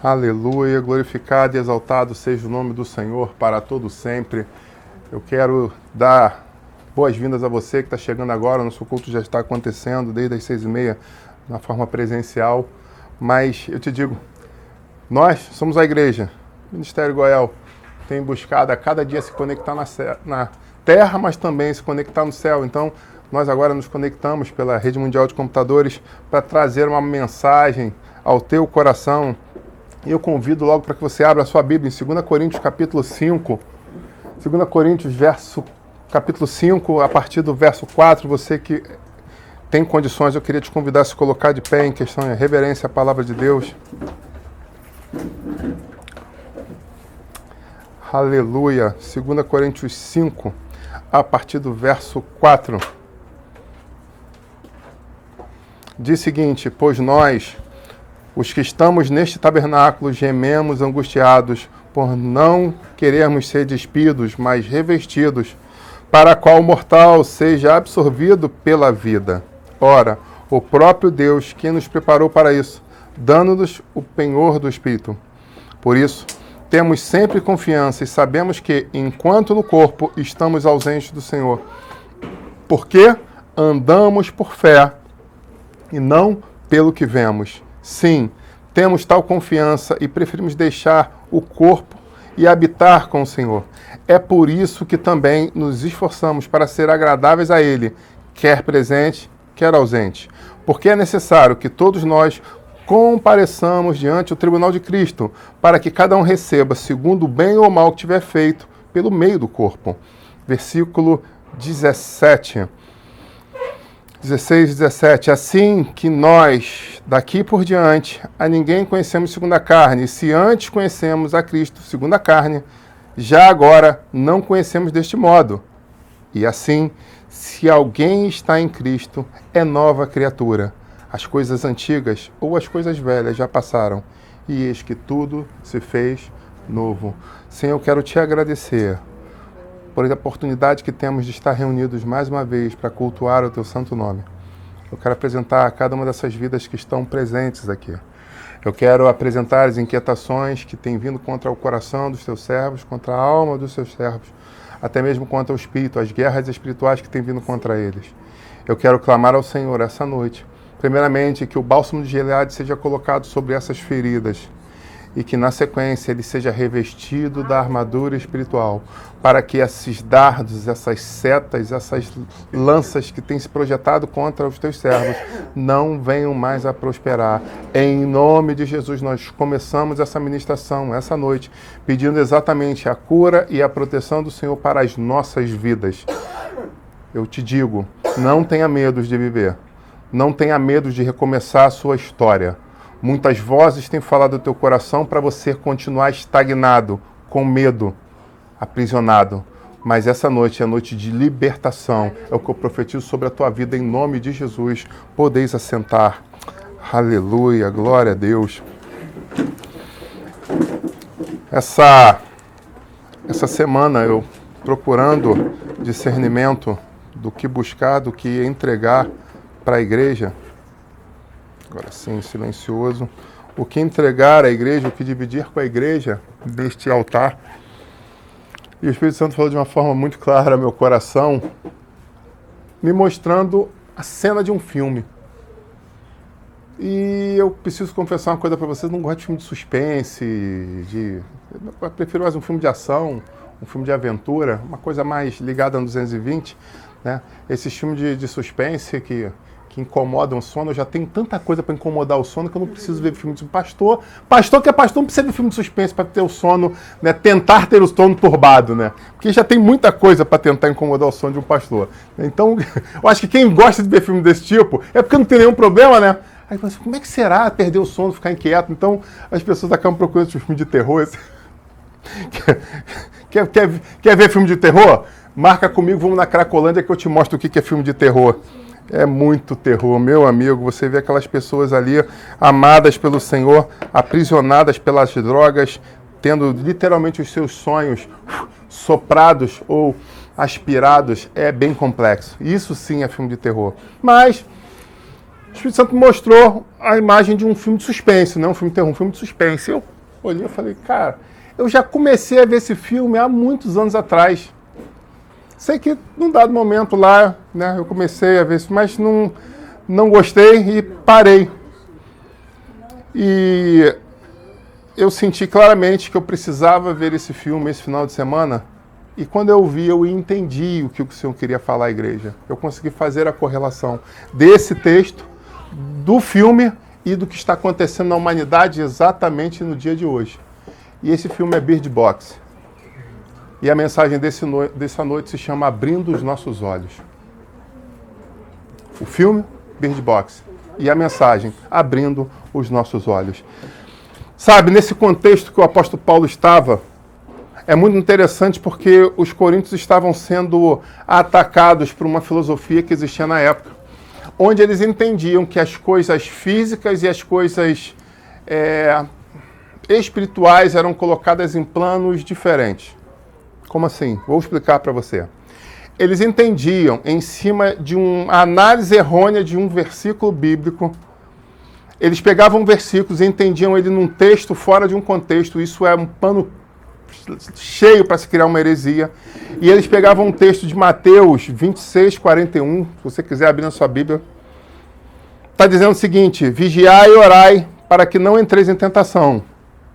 Aleluia, glorificado e exaltado seja o nome do Senhor para todo sempre. Eu quero dar boas-vindas a você que está chegando agora. Nosso culto já está acontecendo desde as 6h30 na forma presencial. Mas eu te digo, nós somos a igreja. O Ministério Goel tem buscado a cada dia se conectar na terra, mas também se conectar no céu. Então, nós agora nos conectamos pela Rede Mundial de Computadores para trazer uma mensagem ao teu coração. E eu convido logo para que você abra a sua Bíblia em 2 Coríntios capítulo 5. 2 Coríntios capítulo 5, a partir do verso 4. Você que tem condições, eu queria te convidar a se colocar de pé em questão de reverência à palavra de Deus. Aleluia. 2 Coríntios 5, a partir do verso 4. Diz o seguinte: pois nós, os que estamos neste tabernáculo, gememos angustiados por não querermos ser despidos, mas revestidos, para a qual o mortal seja absorvido pela vida. Ora, o próprio Deus que nos preparou para isso, dando-nos o penhor do Espírito. Por isso, temos sempre confiança e sabemos que, enquanto no corpo estamos ausentes do Senhor, porque andamos por fé e não pelo que vemos. Sim, temos tal confiança e preferimos deixar o corpo e habitar com o Senhor. É por isso que também nos esforçamos para ser agradáveis a Ele, quer presente, quer ausente. Porque é necessário que todos nós compareçamos diante do tribunal de Cristo, para que cada um receba, segundo o bem ou mal que tiver feito, pelo meio do corpo. Versículo 16 e 17. Assim que nós, daqui por diante, a ninguém conhecemos segundo a carne. E se antes conhecemos a Cristo segundo a carne, já agora não conhecemos deste modo. E assim, se alguém está em Cristo, é nova criatura. As coisas antigas ou as coisas velhas já passaram, e eis que tudo se fez novo. Senhor, eu quero te agradecer por a oportunidade que temos de estar reunidos mais uma vez para cultuar o teu santo nome. Eu quero apresentar cada uma dessas vidas que estão presentes aqui. Eu quero apresentar as inquietações que têm vindo contra o coração dos teus servos, contra a alma dos teus servos, até mesmo contra o espírito, as guerras espirituais que têm vindo contra eles. Eu quero clamar ao Senhor essa noite, primeiramente, que o bálsamo de Gileade seja colocado sobre essas feridas e que, na sequência, ele seja revestido da armadura espiritual, para que esses dardos, essas setas, essas lanças que têm se projetado contra os teus servos não venham mais a prosperar. Em nome de Jesus, nós começamos essa ministração, essa noite, pedindo exatamente a cura e a proteção do Senhor para as nossas vidas. Eu te digo, não tenha medo de viver. Não tenha medo de recomeçar a sua história. Muitas vozes têm falado do teu coração para você continuar estagnado, com medo, aprisionado. Mas essa noite é a noite de libertação. É o que eu profetizo sobre a tua vida em nome de Jesus. Podeis assentar. Aleluia, glória a Deus. Essa semana eu procurando discernimento do que buscar, do que entregar para a igreja. Agora sim, silencioso. O que entregar à igreja, o que dividir com a igreja deste altar. E o Espírito Santo falou de uma forma muito clara ao meu coração, me mostrando a cena de um filme. E eu preciso confessar uma coisa para vocês, não gosto de filme de suspense, eu prefiro mais um filme de ação, um filme de aventura, uma coisa mais ligada a 220, né? Esses filmes de suspense que incomodam o sono, eu já tenho tanta coisa para incomodar o sono que eu não preciso ver filme de pastor. Pastor que é pastor não precisa ver filme de suspense para ter o sono, né? Tentar ter o sono turbado, né? Porque já tem muita coisa para tentar incomodar o sono de um pastor. Então, eu acho que quem gosta de ver filme desse tipo é porque não tem nenhum problema, né? Aí você, como é que será perder o sono, ficar inquieto? Então, as pessoas acabam procurando esse filme de terror. Quer ver filme de terror? Marca comigo, vamos na Cracolândia que eu te mostro o que é filme de terror. É muito terror, meu amigo. Você vê aquelas pessoas ali, amadas pelo Senhor, aprisionadas pelas drogas, tendo literalmente os seus sonhos soprados ou aspirados. É bem complexo. Isso sim é filme de terror. Mas O Espírito Santo mostrou a imagem de um filme de suspense, né? Um filme de terror, um filme de suspense. Eu olhei e falei, cara, eu já comecei a ver esse filme há muitos anos atrás. Sei que num dado momento lá, né, eu comecei a ver isso, mas não gostei e parei. E eu senti claramente que eu precisava ver esse filme esse final de semana. E quando eu vi, eu entendi o que o Senhor queria falar à igreja. Eu consegui fazer a correlação desse texto, do filme e do que está acontecendo na humanidade exatamente no dia de hoje. E esse filme é Bird Box. E a mensagem dessa noite se chama Abrindo os Nossos Olhos. O filme, Bird Box. E a mensagem, Abrindo os Nossos Olhos. Sabe, nesse contexto que o apóstolo Paulo estava, é muito interessante porque os coríntios estavam sendo atacados por uma filosofia que existia na época, onde eles entendiam que as coisas físicas e as coisas espirituais eram colocadas em planos diferentes. Como assim? Vou explicar para você. Eles entendiam, em cima de uma análise errônea de um versículo bíblico, eles pegavam versículos e entendiam ele num texto fora de um contexto. Isso é um pano cheio para se criar uma heresia. E eles pegavam um texto de Mateus 26, 41, se você quiser abrir na sua Bíblia. Está dizendo o seguinte: vigiai e orai para que não entreis em tentação.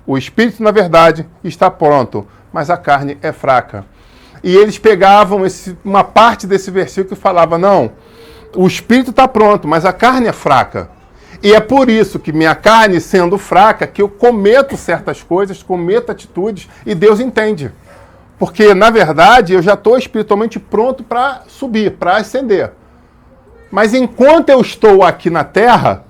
O espírito, na verdade, está pronto, mas a carne é fraca. E eles pegavam uma parte desse versículo e falavam, não, o espírito está pronto, mas a carne é fraca. E é por isso que minha carne, sendo fraca, que eu cometo certas coisas, cometo atitudes, e Deus entende. Porque, na verdade, eu já estou espiritualmente pronto para subir, para ascender. Mas enquanto eu estou aqui na terra,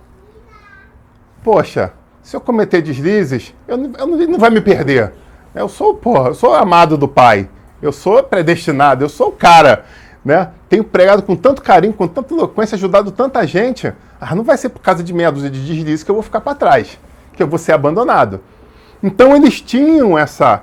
poxa, se eu cometer deslizes, não vai me perder. Eu sou amado do Pai. Eu sou predestinado, eu sou o cara, né? Tenho pregado com tanto carinho, com tanta eloquência, ajudado tanta gente. Não vai ser por causa de meia dúzia de deslizes que eu vou ficar para trás, que eu vou ser abandonado. Então eles tinham essa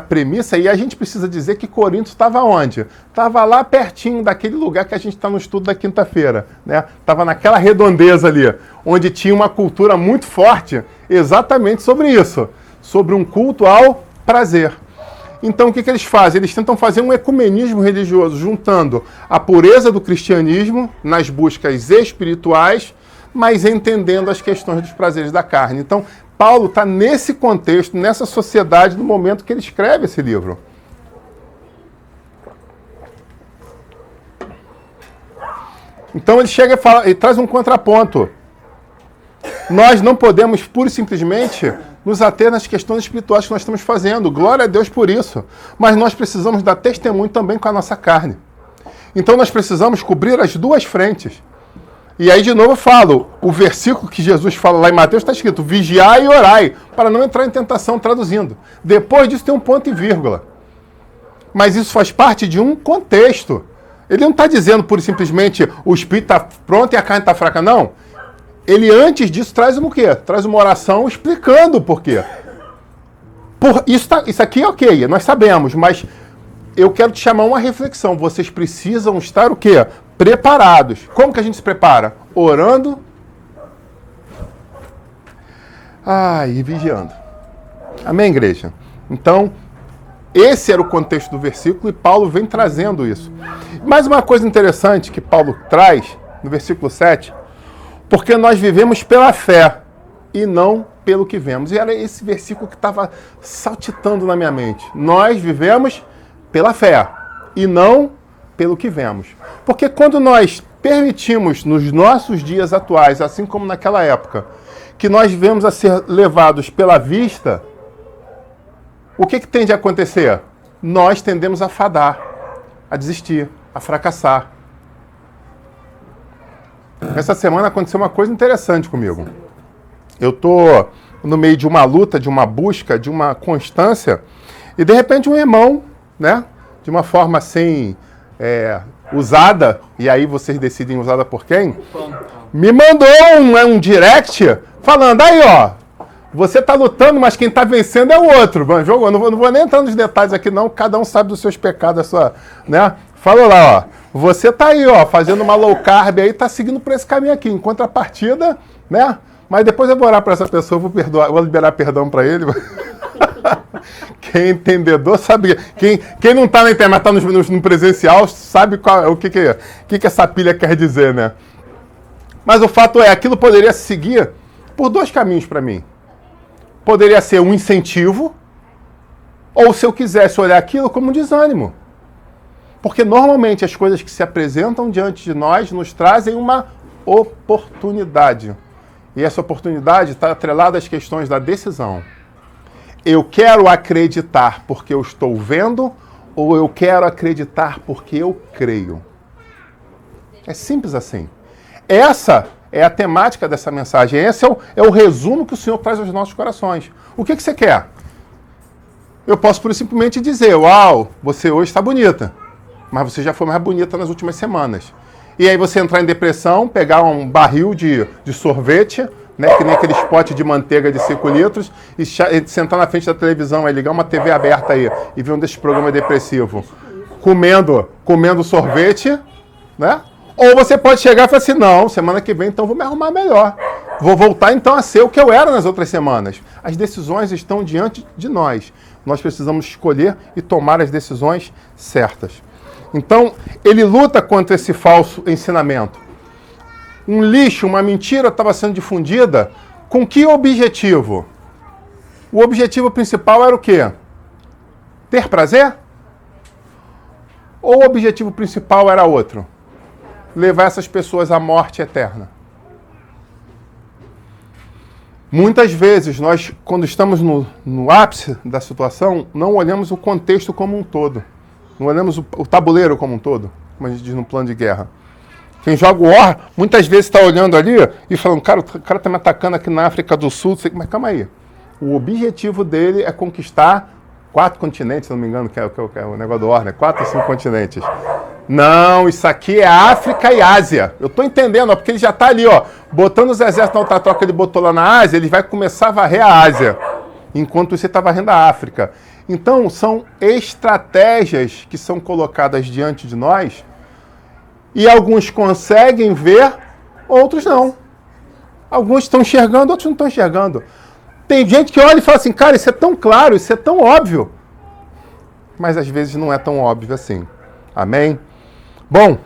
premissa, e a gente precisa dizer que Corinto estava onde? Estava lá pertinho daquele lugar que a gente está no estudo da quinta-feira, né? Estava naquela redondeza ali, onde tinha uma cultura muito forte exatamente sobre isso, sobre um culto ao prazer. Então o que eles fazem? Eles tentam fazer um ecumenismo religioso, juntando a pureza do cristianismo nas buscas espirituais, mas entendendo as questões dos prazeres da carne. Então, Paulo está nesse contexto, nessa sociedade, no momento que ele escreve esse livro. Então ele chega e fala, e traz um contraponto. Nós não podemos, pura e simplesmente, nos ater nas questões espirituais que nós estamos fazendo. Glória a Deus por isso. Mas nós precisamos dar testemunho também com a nossa carne. Então nós precisamos cobrir as duas frentes. E aí, de novo, eu falo, o versículo que Jesus fala lá em Mateus está escrito, vigiai e orai, para não entrar em tentação, traduzindo. Depois disso tem um ponto e vírgula. Mas isso faz parte de um contexto. Ele não está dizendo, pura e simplesmente, o espírito está pronto e a carne está fraca, não. Ele, antes disso, traz o quê? Traz uma oração explicando o porquê. Isso aqui é ok, nós sabemos, mas eu quero te chamar uma reflexão. Vocês precisam estar o quê? Preparados. Como que a gente se prepara? Orando e vigiando. Amém, igreja? Então, esse era o contexto do versículo e Paulo vem trazendo isso. Mais uma coisa interessante que Paulo traz no versículo 7, porque nós vivemos pela fé e não pelo que vemos. E era esse versículo que estava saltitando na minha mente. Nós vivemos pela fé e não pelo que vemos. Porque quando nós permitimos nos nossos dias atuais, assim como naquela época, que nós vivemos a ser levados pela vista, o que tende a acontecer? Nós tendemos a fadar, a desistir, a fracassar. Essa semana aconteceu uma coisa interessante comigo. Eu estou no meio de uma luta, de uma busca, de uma constância, e de repente um irmão, né, de uma forma assim, usada, e aí vocês decidem usada por quem, me mandou um direct falando, aí ó, você está lutando, mas quem está vencendo é o outro. Eu não vou nem entrar nos detalhes aqui não, cada um sabe dos seus pecados, a sua, né? Falou lá, ó, Você tá aí, ó, fazendo uma low carb aí, tá seguindo por esse caminho aqui. Em contrapartida, né? Mas depois eu vou orar para essa pessoa, vou liberar perdão para ele. Quem é entendedor sabe. Quem não tá na internet, tá no presencial, sabe o que essa pilha quer dizer, né? Mas o fato é, aquilo poderia seguir por dois caminhos para mim. Poderia ser um incentivo, ou se eu quisesse olhar aquilo como um desânimo. Porque normalmente as coisas que se apresentam diante de nós nos trazem uma oportunidade. E essa oportunidade está atrelada às questões da decisão. Eu quero acreditar porque eu estou vendo, ou eu quero acreditar porque eu creio. É simples assim. Essa é a temática dessa mensagem. Esse é o resumo que o Senhor traz aos nossos corações. O que você quer? Eu posso simplesmente dizer, uau, você hoje está bonita, mas você já foi mais bonita nas últimas semanas. E aí você entrar em depressão, pegar um barril de sorvete, né, que nem aquele pote de manteiga de 5 litros, e sentar na frente da televisão, aí ligar uma TV aberta aí, e ver um desses programas depressivos, comendo sorvete, né? Ou você pode chegar e falar assim, não, semana que vem então vou me arrumar melhor. Vou voltar então a ser o que eu era nas outras semanas. As decisões estão diante de nós. Nós precisamos escolher e tomar as decisões certas. Então, ele luta contra esse falso ensinamento. Um lixo, uma mentira estava sendo difundida. Com que objetivo? O objetivo principal era o quê? Ter prazer? Ou o objetivo principal era outro? Levar essas pessoas à morte eterna. Muitas vezes, nós, quando estamos no ápice da situação, não olhamos o contexto como um todo. Não olhamos o tabuleiro como um todo, como a gente diz no plano de guerra. Quem joga o War, muitas vezes está olhando ali e falando, cara, o cara está me atacando aqui na África do Sul, mas calma aí. O objetivo dele é conquistar 4 continentes, se não me engano, que é o negócio do War, né? 4 ou 5 continentes. Não, isso aqui é África e Ásia. Eu estou entendendo, ó, porque ele já está ali, ó, botando os exércitos na outra troca que ele botou lá na Ásia, ele vai começar a varrer a Ásia, enquanto você está varrendo a África. Então, são estratégias que são colocadas diante de nós e alguns conseguem ver, outros não. Alguns estão enxergando, outros não estão enxergando. Tem gente que olha e fala assim, cara, isso é tão claro, isso é tão óbvio. Mas às vezes não é tão óbvio assim. Amém? Bom,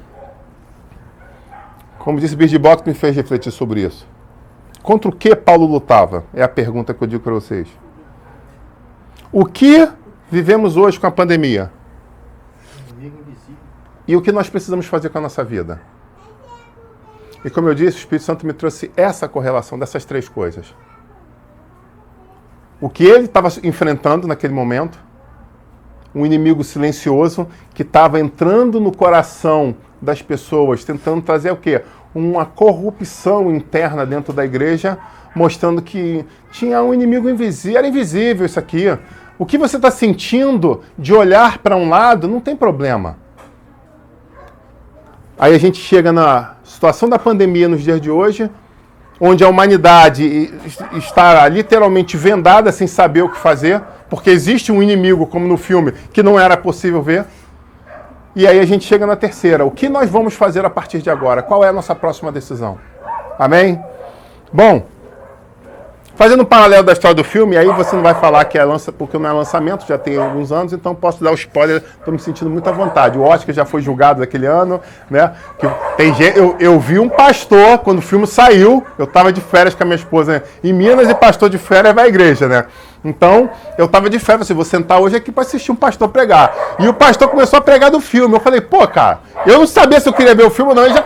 como disse Bird Box, me fez refletir sobre isso. Contra o que Paulo lutava? É a pergunta que eu digo para vocês. O que vivemos hoje com a pandemia? E o que nós precisamos fazer com a nossa vida? E como eu disse, o Espírito Santo me trouxe essa correlação dessas 3 coisas. O que ele estava enfrentando naquele momento, um inimigo silencioso que estava entrando no coração das pessoas, tentando trazer o quê? Uma corrupção interna dentro da igreja, mostrando que tinha um inimigo invisível, era invisível isso aqui. O que você está sentindo de olhar para um lado não tem problema. Aí a gente chega na situação da pandemia nos dias de hoje, onde a humanidade está literalmente vendada sem saber o que fazer, porque existe um inimigo, como no filme, que não era possível ver. E aí a gente chega na terceira. O que nós vamos fazer a partir de agora? Qual é a nossa próxima decisão? Amém? Bom, fazendo um paralelo da história do filme, aí você não vai falar que é porque não é lançamento, já tem alguns anos, então posso dar o spoiler, estou me sentindo muito à vontade. O Oscar já foi julgado naquele ano, né? Tem gente, eu vi um pastor, quando o filme saiu, eu estava de férias com a minha esposa em Minas, e pastor de férias vai à igreja, né? Então, eu estava de férias, assim, vou sentar hoje aqui para assistir um pastor pregar. E o pastor começou a pregar do filme. Eu falei, pô, cara, eu não sabia se eu queria ver o filme ou não. Ele já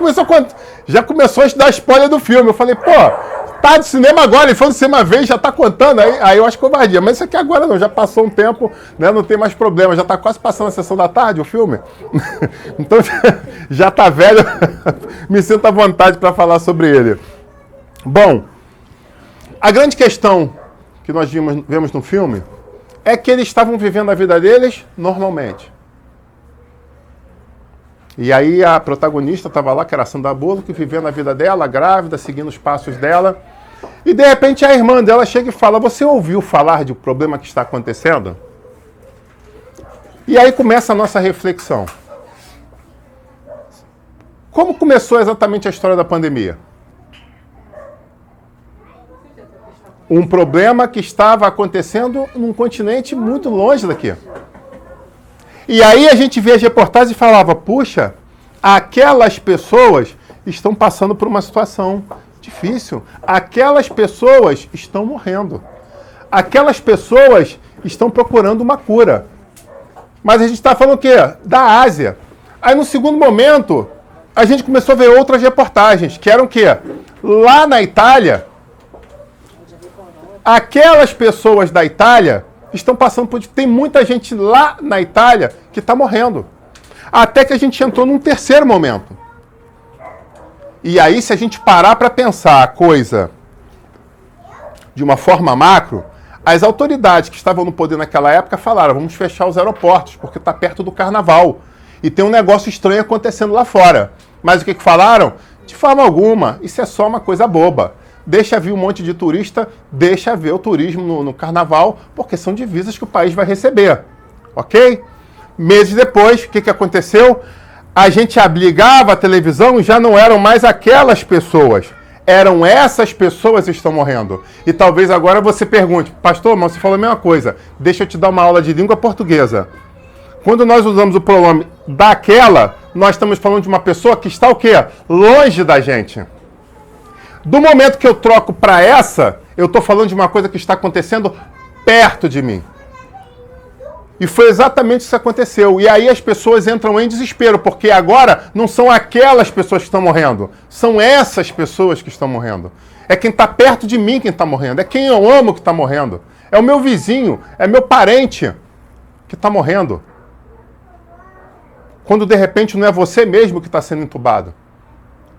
começou a dar spoiler do filme. Eu falei, pô, tá de cinema agora, ele foi no cinema vez, já tá contando, aí eu acho covardia. Mas isso aqui agora não, já passou um tempo, né, não tem mais problema, já tá quase passando a sessão da tarde o filme. Então, já tá velho, me sinto à vontade para falar sobre ele. Bom, a grande questão que nós vemos no filme é que eles estavam vivendo a vida deles normalmente. E aí a protagonista estava lá, que era a Sandra Bullock, vivendo a vida dela, grávida, seguindo os passos dela. E de repente a irmã dela chega e fala, você ouviu falar do problema que está acontecendo? E aí começa a nossa reflexão. Como começou exatamente a história da pandemia? Um problema que estava acontecendo num continente muito longe daqui. E aí a gente via as reportagens e falava, puxa, aquelas pessoas estão passando por uma situação difícil. Aquelas pessoas estão morrendo. Aquelas pessoas estão procurando uma cura. Mas a gente está falando o quê? Da Ásia. Aí no segundo momento, a gente começou a ver outras reportagens, que eram o quê? Lá na Itália, aquelas pessoas da Itália estão passando por... Tem muita gente lá na Itália que está morrendo. Até que a gente entrou num terceiro momento. E aí, se a gente parar para pensar a coisa de uma forma macro, as autoridades que estavam no poder naquela época falaram, vamos fechar os aeroportos, porque está perto do carnaval. E tem um negócio estranho acontecendo lá fora. Mas o que falaram? De forma alguma, isso é só uma coisa boba. Deixa vir um monte de turista, deixa ver o turismo no carnaval, porque são divisas que o país vai receber. Ok? Meses depois, o que aconteceu? A gente ligava a televisão e já não eram mais aquelas pessoas. Eram essas pessoas que estão morrendo. E talvez agora você pergunte, pastor, mas você falou a mesma coisa. Deixa eu te dar uma aula de língua portuguesa. Quando nós usamos o pronome daquela, nós estamos falando de uma pessoa que está o quê? Longe da gente. Do momento que eu troco para essa, eu estou falando de uma coisa que está acontecendo perto de mim. E foi exatamente isso que aconteceu. E aí as pessoas entram em desespero, porque agora não são aquelas pessoas que estão morrendo. São essas pessoas que estão morrendo. É quem está perto de mim quem está morrendo. É quem eu amo que está morrendo. É o meu vizinho, é meu parente que está morrendo. Quando de repente não é você mesmo que está sendo entubado.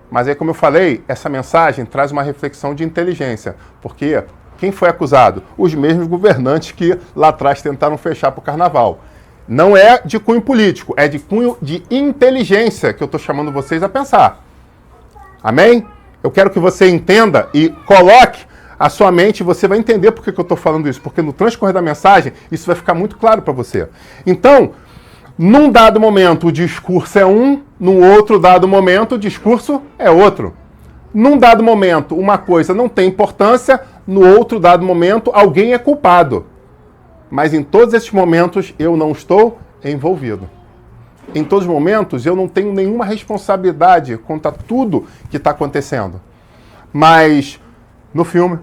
Mas aí, como eu falei, essa mensagem traz uma reflexão de inteligência. Porque quem foi acusado? Os mesmos governantes que lá atrás tentaram fechar para o carnaval. Não é de cunho político, é de cunho de inteligência que eu estou chamando vocês a pensar. Amém? Eu quero que você entenda e coloque a sua mente, você vai entender por que eu estou falando isso. Porque no transcorrer da mensagem, isso vai ficar muito claro para você. Então, num dado momento o discurso é um, num outro dado momento o discurso é outro. Num dado momento uma coisa não tem importância, no outro dado momento alguém é culpado. Mas em todos esses momentos eu não estou envolvido. Em todos os momentos eu não tenho nenhuma responsabilidade contra tudo que está acontecendo. Mas no filme,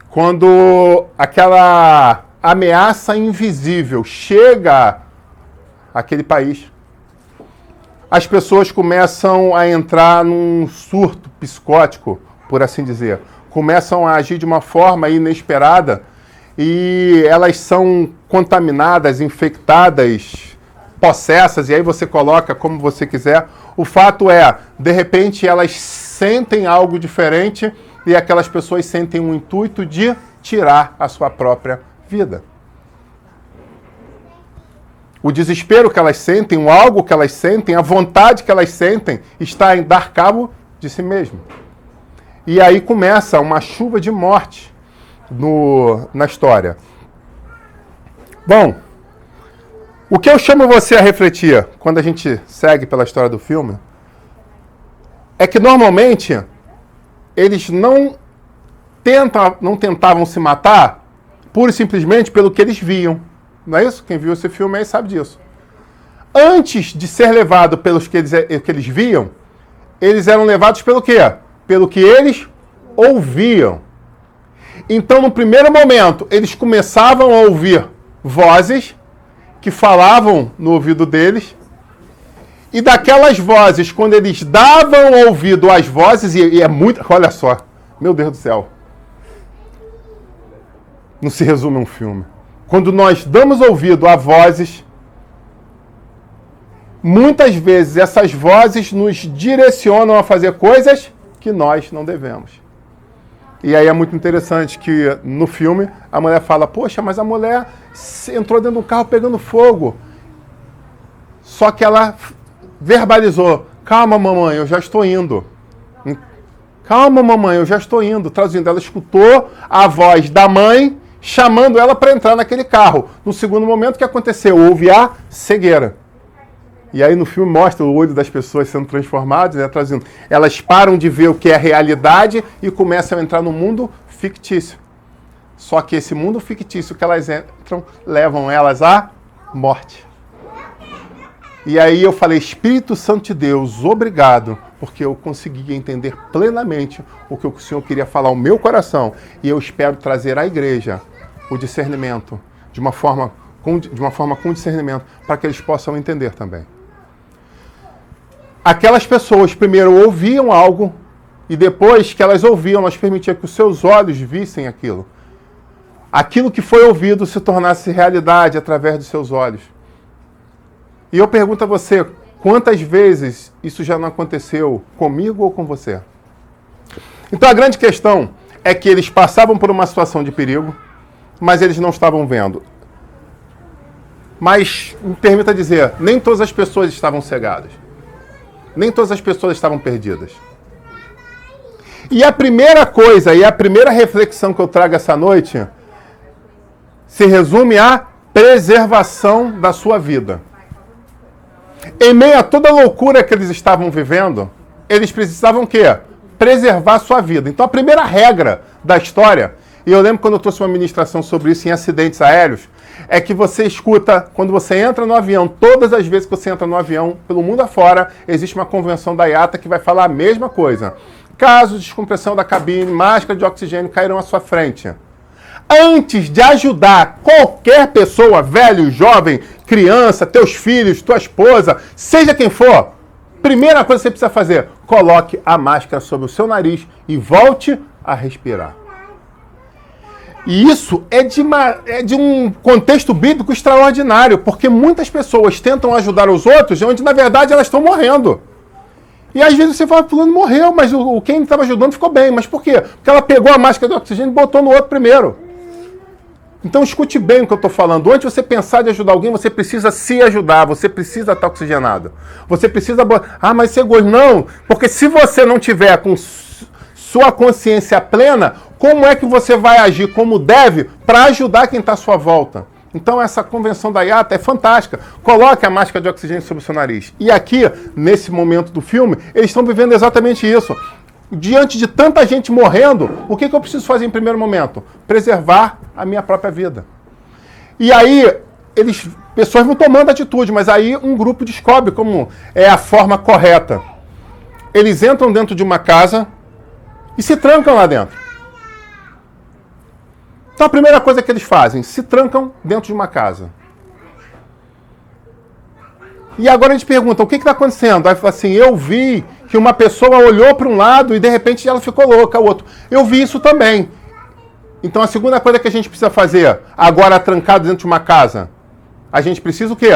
quando aquela ameaça invisível chega àquele país, as pessoas começam a entrar num surto psicótico, por assim dizer. Começam a agir de uma forma inesperada e elas são contaminadas, infectadas, possessas, e aí você coloca como você quiser. O fato é, de repente elas sentem algo diferente e aquelas pessoas sentem um intuito de tirar a sua própria vida. O desespero que elas sentem, o algo que elas sentem, a vontade que elas sentem está em dar cabo de si mesmo. E aí começa uma chuva de morte na história. Bom, o que eu chamo você a refletir quando a gente segue pela história do filme é que normalmente eles não tentavam se matar pura e simplesmente pelo que eles viam. Não é isso? Quem viu esse filme aí sabe disso. Antes de ser levado pelos que eles viam, eles eram levados pelo quê? Pelo que eles ouviam. Então, no primeiro momento, eles começavam a ouvir vozes que falavam no ouvido deles. E daquelas vozes, quando eles davam ouvido às vozes, e é muito... Olha só, meu Deus do céu. Não se resume a um filme. Quando nós damos ouvido a vozes, muitas vezes essas vozes nos direcionam a fazer coisas que nós não devemos. E aí é muito interessante que no filme a mulher fala, poxa, mas a mulher entrou dentro de um carro pegando fogo. Só que ela verbalizou, calma mamãe, eu já estou indo. Calma mamãe, eu já estou indo. Traduzindo, ela escutou a voz da mãe chamando ela para entrar naquele carro. No segundo momento, o que aconteceu? Houve a cegueira. E aí no filme mostra o olho das pessoas sendo transformadas, né, traduzindo. Elas param de ver o que é realidade e começam a entrar no mundo fictício. Só que esse mundo fictício que elas entram, levam elas à morte. E aí eu falei, Espírito Santo de Deus, obrigado, porque eu consegui entender plenamente o que o Senhor queria falar ao meu coração. E eu espero trazer à igreja o discernimento, de uma forma com discernimento, para que eles possam entender também. Aquelas pessoas primeiro ouviam algo, e depois que elas ouviam, elas permitiam que os seus olhos vissem aquilo. Aquilo que foi ouvido se tornasse realidade através dos seus olhos. E eu pergunto a você, quantas vezes isso já não aconteceu comigo ou com você? Então a grande questão é que eles passavam por uma situação de perigo, mas eles não estavam vendo. Mas, me permita dizer, nem todas as pessoas estavam cegadas. Nem todas as pessoas estavam perdidas. E a primeira coisa, e a primeira reflexão que eu trago essa noite, se resume à preservação da sua vida. Em meio a toda a loucura que eles estavam vivendo, eles precisavam o quê? Preservar a sua vida. Então a primeira regra da história, e eu lembro quando eu trouxe uma ministração sobre isso em acidentes aéreos, é que você escuta, quando você entra no avião, todas as vezes que você entra no avião, pelo mundo afora, existe uma convenção da IATA que vai falar a mesma coisa. Caso de descompressão da cabine, máscara de oxigênio cairão à sua frente. Antes de ajudar qualquer pessoa, velho, jovem, criança, teus filhos, tua esposa, seja quem for, primeira coisa que você precisa fazer, coloque a máscara sobre o seu nariz e volte a respirar. E isso é de um contexto bíblico extraordinário, porque muitas pessoas tentam ajudar os outros, onde na verdade elas estão morrendo. E às vezes você fala, fulano morreu, mas quem estava ajudando ficou bem. Mas por quê? Porque ela pegou a máscara de oxigênio e botou no outro primeiro. Então escute bem o que eu estou falando. Antes de você pensar de ajudar alguém, você precisa se ajudar, você precisa estar oxigenado. Você precisa... mas você gosta. Não, porque se você não tiver com sua consciência plena, como é que você vai agir como deve para ajudar quem está à sua volta? Então essa convenção da IATA é fantástica. Coloque a máscara de oxigênio sobre o seu nariz. E aqui, nesse momento do filme, eles estão vivendo exatamente isso. Diante de tanta gente morrendo, o que eu preciso fazer em primeiro momento? Preservar a minha própria vida. E aí, pessoas vão tomando atitude, mas aí um grupo descobre como é a forma correta. Eles entram dentro de uma casa e se trancam lá dentro. Então a primeira coisa que eles fazem, se trancam dentro de uma casa. E agora eles perguntam, o que está acontecendo? Aí fala assim, eu vi que uma pessoa olhou para um lado e de repente ela ficou louca, o outro. Eu vi isso também. Então a segunda coisa que a gente precisa fazer, agora trancado dentro de uma casa, a gente precisa o quê?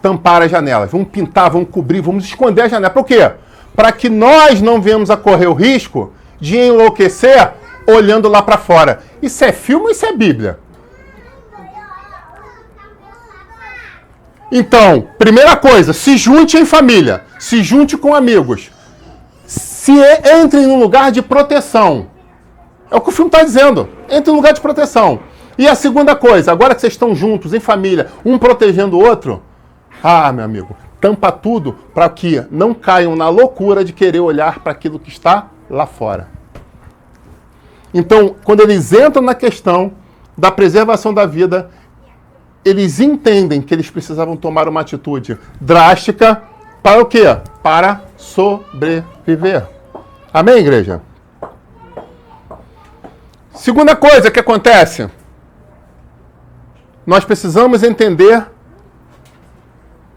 Tampar as janelas. Vamos pintar, vamos cobrir, vamos esconder a janela. Por quê? Para que nós não venhamos a correr o risco de enlouquecer olhando lá para fora. Isso é filme ou isso é Bíblia? Então, primeira coisa, se junte em família, se junte com amigos, entre em um lugar de proteção. É o que o filme está dizendo, entre em um lugar de proteção. E a segunda coisa, agora que vocês estão juntos, em família, um protegendo o outro, meu amigo, tampa tudo para que não caiam na loucura de querer olhar para aquilo que está lá fora. Então, quando eles entram na questão da preservação da vida, eles entendem que eles precisavam tomar uma atitude drástica para o quê? Para sobreviver. Amém, igreja? Segunda coisa que acontece, nós precisamos entender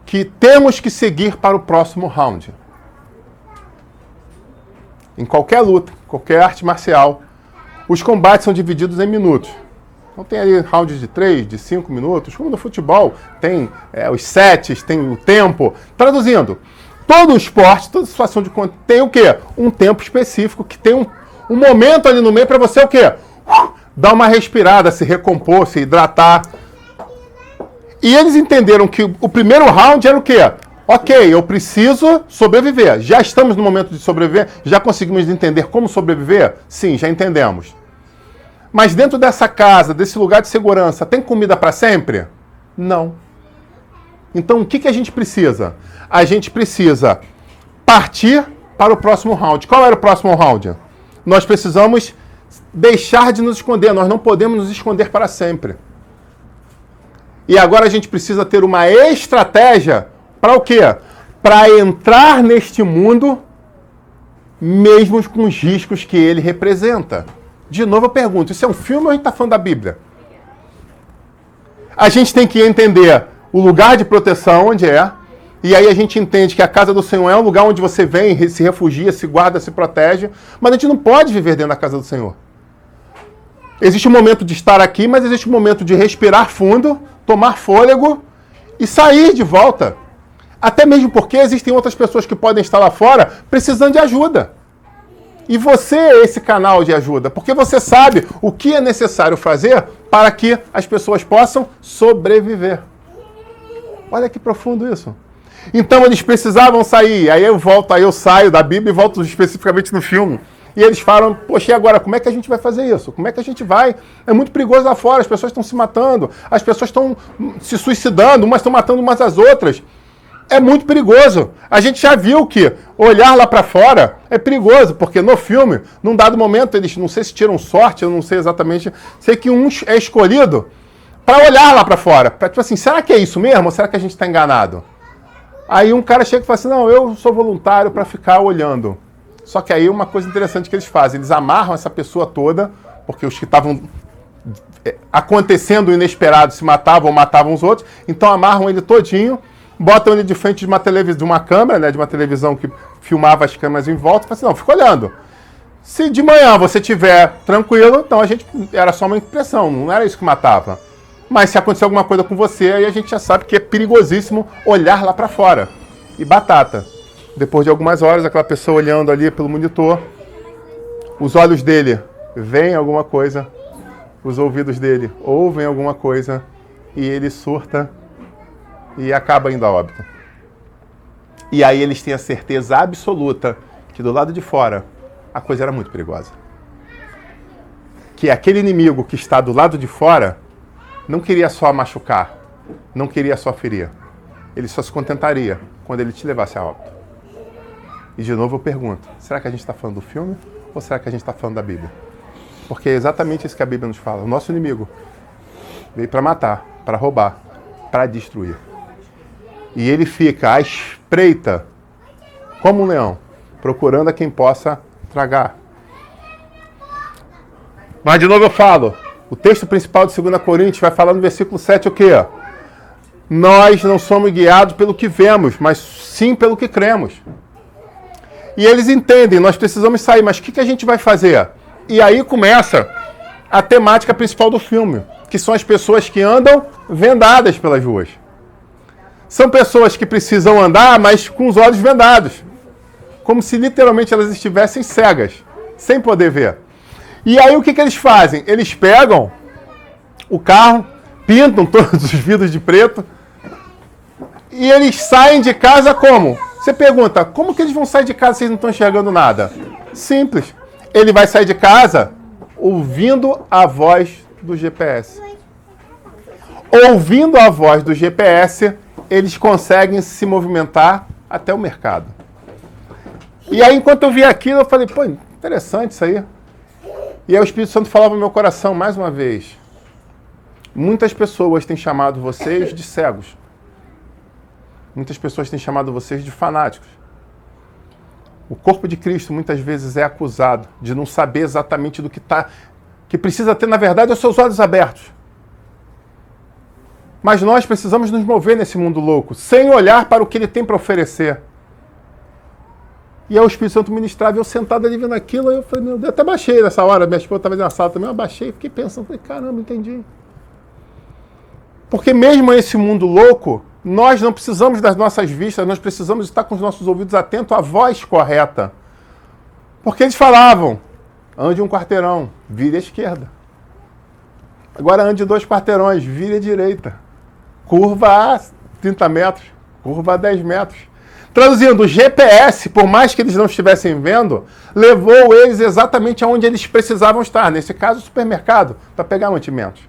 que temos que seguir para o próximo round. Em qualquer luta, qualquer arte marcial, os combates são divididos em minutos. Então tem ali rounds de 3, de 5 minutos, como no futebol, tem os sets, tem o tempo. Traduzindo, todo esporte, toda situação de conta tem o quê? Um tempo específico, que tem um momento ali no meio para você o quê? Dar uma respirada, se recompor, se hidratar. E eles entenderam que o primeiro round era o quê? Ok, eu preciso sobreviver. Já estamos no momento de sobreviver? Já conseguimos entender como sobreviver? Sim, já entendemos. Mas dentro dessa casa, desse lugar de segurança, tem comida para sempre? Não. Então, o que a gente precisa? A gente precisa partir para o próximo round. Qual era o próximo round? Nós precisamos deixar de nos esconder. Nós não podemos nos esconder para sempre. E agora a gente precisa ter uma estratégia para o quê? Para entrar neste mundo, mesmo com os riscos que ele representa. De novo eu pergunto, isso é um filme ou a gente está falando da Bíblia? A gente tem que entender o lugar de proteção, onde é, e aí a gente entende que a casa do Senhor é um lugar onde você vem, se refugia, se guarda, se protege, mas a gente não pode viver dentro da casa do Senhor. Existe um momento de estar aqui, mas existe um momento de respirar fundo, tomar fôlego e sair de volta. Até mesmo porque existem outras pessoas que podem estar lá fora precisando de ajuda. E você é esse canal de ajuda, porque você sabe o que é necessário fazer para que as pessoas possam sobreviver. Olha que profundo isso. Então eles precisavam sair. Aí eu saio da Bíblia e volto especificamente no filme. E eles falam, poxa, e agora, como é que a gente vai fazer isso? Como é que a gente vai? É muito perigoso lá fora, as pessoas estão se matando, as pessoas estão se suicidando, umas estão matando umas às outras. É muito perigoso. A gente já viu que olhar lá para fora é perigoso, porque no filme, num dado momento, eles não sei se tiram sorte, eu não sei exatamente, sei que um é escolhido para olhar lá para fora. Pra, tipo assim, será que é isso mesmo ou será que a gente está enganado? Aí um cara chega e fala assim, não, eu sou voluntário para ficar olhando. Só que aí uma coisa interessante que eles fazem, eles amarram essa pessoa toda, porque os que estavam acontecendo o inesperado se matavam ou matavam os outros, então amarram ele todinho, botam ele de frente de uma câmera, né, de uma televisão que filmava as câmeras em volta, e falam assim, não, fica olhando. Se de manhã você estiver tranquilo, então era só uma impressão, não era isso que matava. Mas se acontecer alguma coisa com você, aí a gente já sabe que é perigosíssimo olhar lá para fora. E batata. Depois de algumas horas, aquela pessoa olhando ali pelo monitor, os olhos dele veem alguma coisa, os ouvidos dele ouvem alguma coisa, e ele surta e acaba indo a óbito. E aí eles têm a certeza absoluta que do lado de fora a coisa era muito perigosa. Que aquele inimigo que está do lado de fora não queria só machucar, não queria só ferir. Ele só se contentaria quando ele te levasse a óbito. E de novo eu pergunto, será que a gente está falando do filme ou será que a gente está falando da Bíblia? Porque é exatamente isso que a Bíblia nos fala. O nosso inimigo veio para matar, para roubar, para destruir. E ele fica à espreita, como um leão, procurando a quem possa tragar. Mas de novo eu falo, o texto principal de 2 Coríntios vai falar no versículo 7 o quê? Nós não somos guiados pelo que vemos, mas sim pelo que cremos. E eles entendem, nós precisamos sair, mas o que a gente vai fazer? E aí começa a temática principal do filme, que são as pessoas que andam vendadas pelas ruas. São pessoas que precisam andar, mas com os olhos vendados. Como se literalmente elas estivessem cegas, sem poder ver. E aí o que eles fazem? Eles pegam o carro, pintam todos os vidros de preto, e eles saem de casa como? Você pergunta, como que eles vão sair de casa se eles não estão enxergando nada? Simples. Ele vai sair de casa ouvindo a voz do GPS. Ouvindo a voz do GPS, eles conseguem se movimentar até o mercado. E aí, enquanto eu vi aquilo, eu falei, pô, interessante isso aí. E aí o Espírito Santo falava no meu coração, mais uma vez, muitas pessoas têm chamado vocês de cegos. Muitas pessoas têm chamado vocês de fanáticos. O corpo de Cristo muitas vezes é acusado de não saber exatamente do que precisa ter, na verdade, os seus olhos abertos. Mas nós precisamos nos mover nesse mundo louco, sem olhar para o que ele tem para oferecer. E aí o Espírito Santo ministrava, e eu sentado ali vendo aquilo, eu falei, meu Deus, até baixei nessa hora, minha esposa estava na sala também, eu abaixei, fiquei pensando, falei, caramba, entendi. Porque mesmo esse mundo louco, nós não precisamos das nossas vistas, nós precisamos estar com os nossos ouvidos atentos à voz correta. Porque eles falavam, ande um quarteirão, vire à esquerda. Agora ande 2 quarteirões, vire à direita. Curva a 30 metros, curva a 10 metros. Traduzindo, o GPS, por mais que eles não estivessem vendo, levou eles exatamente aonde eles precisavam estar. Nesse caso, o supermercado, para pegar mantimentos.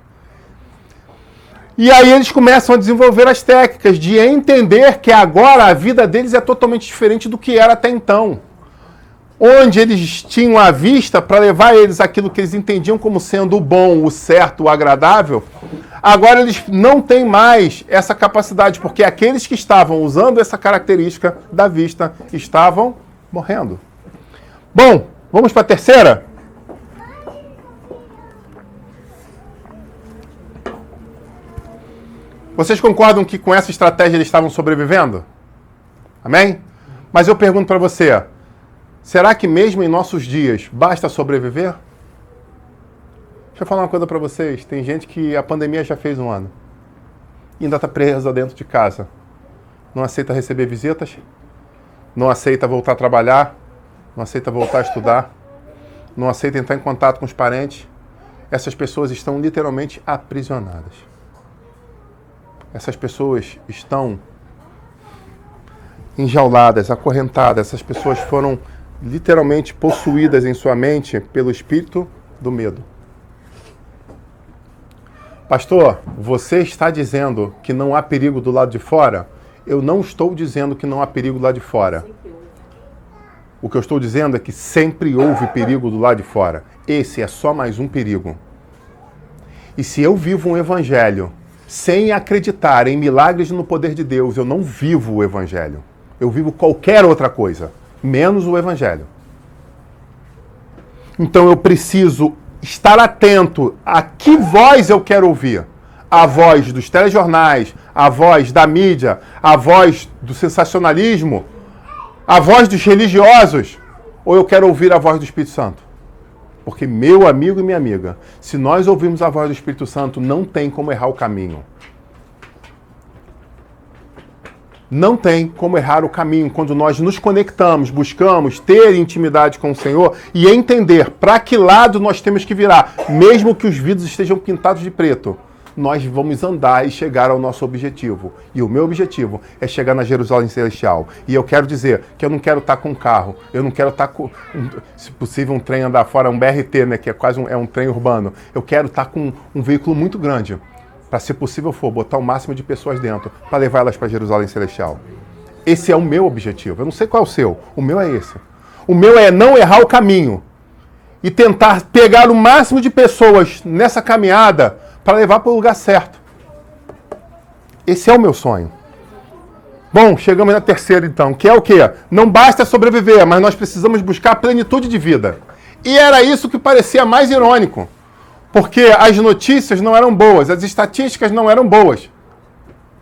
E aí eles começam a desenvolver as técnicas de entender que agora a vida deles é totalmente diferente do que era até então. Onde eles tinham a vista para levar eles aquilo que eles entendiam como sendo o bom, o certo, o agradável, agora eles não têm mais essa capacidade, porque aqueles que estavam usando essa característica da vista estavam morrendo. Bom, vamos para a terceira? Vocês concordam que com essa estratégia eles estavam sobrevivendo? Amém? Mas eu pergunto para você, será que mesmo em nossos dias basta sobreviver? Deixa eu falar uma coisa para vocês. Tem gente que a pandemia já fez um ano. E ainda está presa dentro de casa. Não aceita receber visitas. Não aceita voltar a trabalhar. Não aceita voltar a estudar. Não aceita entrar em contato com os parentes. Essas pessoas estão literalmente aprisionadas. Essas pessoas estão enjauladas, acorrentadas. Essas pessoas foram literalmente possuídas em sua mente pelo espírito do medo. Pastor, você está dizendo que não há perigo do lado de fora? Eu não estou dizendo que não há perigo do lado de fora. O que eu estou dizendo é que sempre houve perigo do lado de fora. Esse é só mais um perigo. E se eu vivo um evangelho sem acreditar em milagres no poder de Deus, eu não vivo o evangelho. Eu vivo qualquer outra coisa, menos o evangelho. Então eu preciso estar atento a que voz eu quero ouvir. A voz dos telejornais, a voz da mídia, a voz do sensacionalismo, a voz dos religiosos, ou eu quero ouvir a voz do Espírito Santo? Porque, meu amigo e minha amiga, se nós ouvirmos a voz do Espírito Santo, não tem como errar o caminho. Não tem como errar o caminho quando nós nos conectamos, buscamos ter intimidade com o Senhor e entender para que lado nós temos que virar. Mesmo que os vidros estejam pintados de preto, nós vamos andar e chegar ao nosso objetivo. E o meu objetivo é chegar na Jerusalém Celestial. E eu quero dizer que eu não quero estar com um carro, eu não quero estar com, se possível, um trem andar fora, um BRT, né, que é quase um trem urbano. Eu quero estar com um veículo muito grande, para, se possível for, botar o máximo de pessoas dentro, para levar elas para Jerusalém Celestial. Esse é o meu objetivo. Eu não sei qual é o seu. O meu é esse. O meu é não errar o caminho e tentar pegar o máximo de pessoas nessa caminhada para levar para o lugar certo. Esse é o meu sonho. Bom, chegamos na terceira então, que é o quê? Não basta sobreviver, mas nós precisamos buscar a plenitude de vida. E era isso que parecia mais irônico, porque as notícias não eram boas, as estatísticas não eram boas.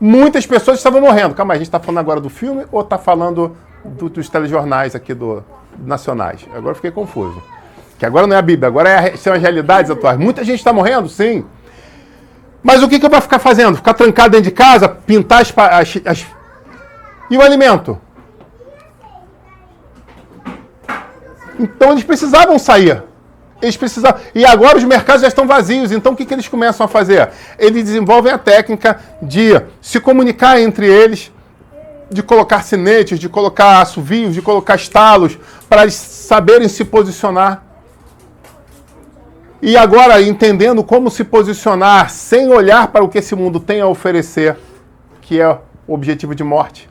Muitas pessoas estavam morrendo. Calma aí, a gente está falando agora do filme ou está falando dos telejornais aqui nacionais? Agora eu fiquei confuso. Que agora não é a Bíblia, agora são as realidades atuais. Muita gente está morrendo, sim. Mas o que eu vou ficar fazendo? Ficar trancado dentro de casa, pintar e o alimento? Então eles precisavam sair. Eles precisavam. E agora os mercados já estão vazios. Então o que eles começam a fazer? Eles desenvolvem a técnica de se comunicar entre eles, de colocar sinetes, de colocar assovios, de colocar estalos, para eles saberem se posicionar. E agora, entendendo como se posicionar sem olhar para o que esse mundo tem a oferecer, que é o objetivo de morte,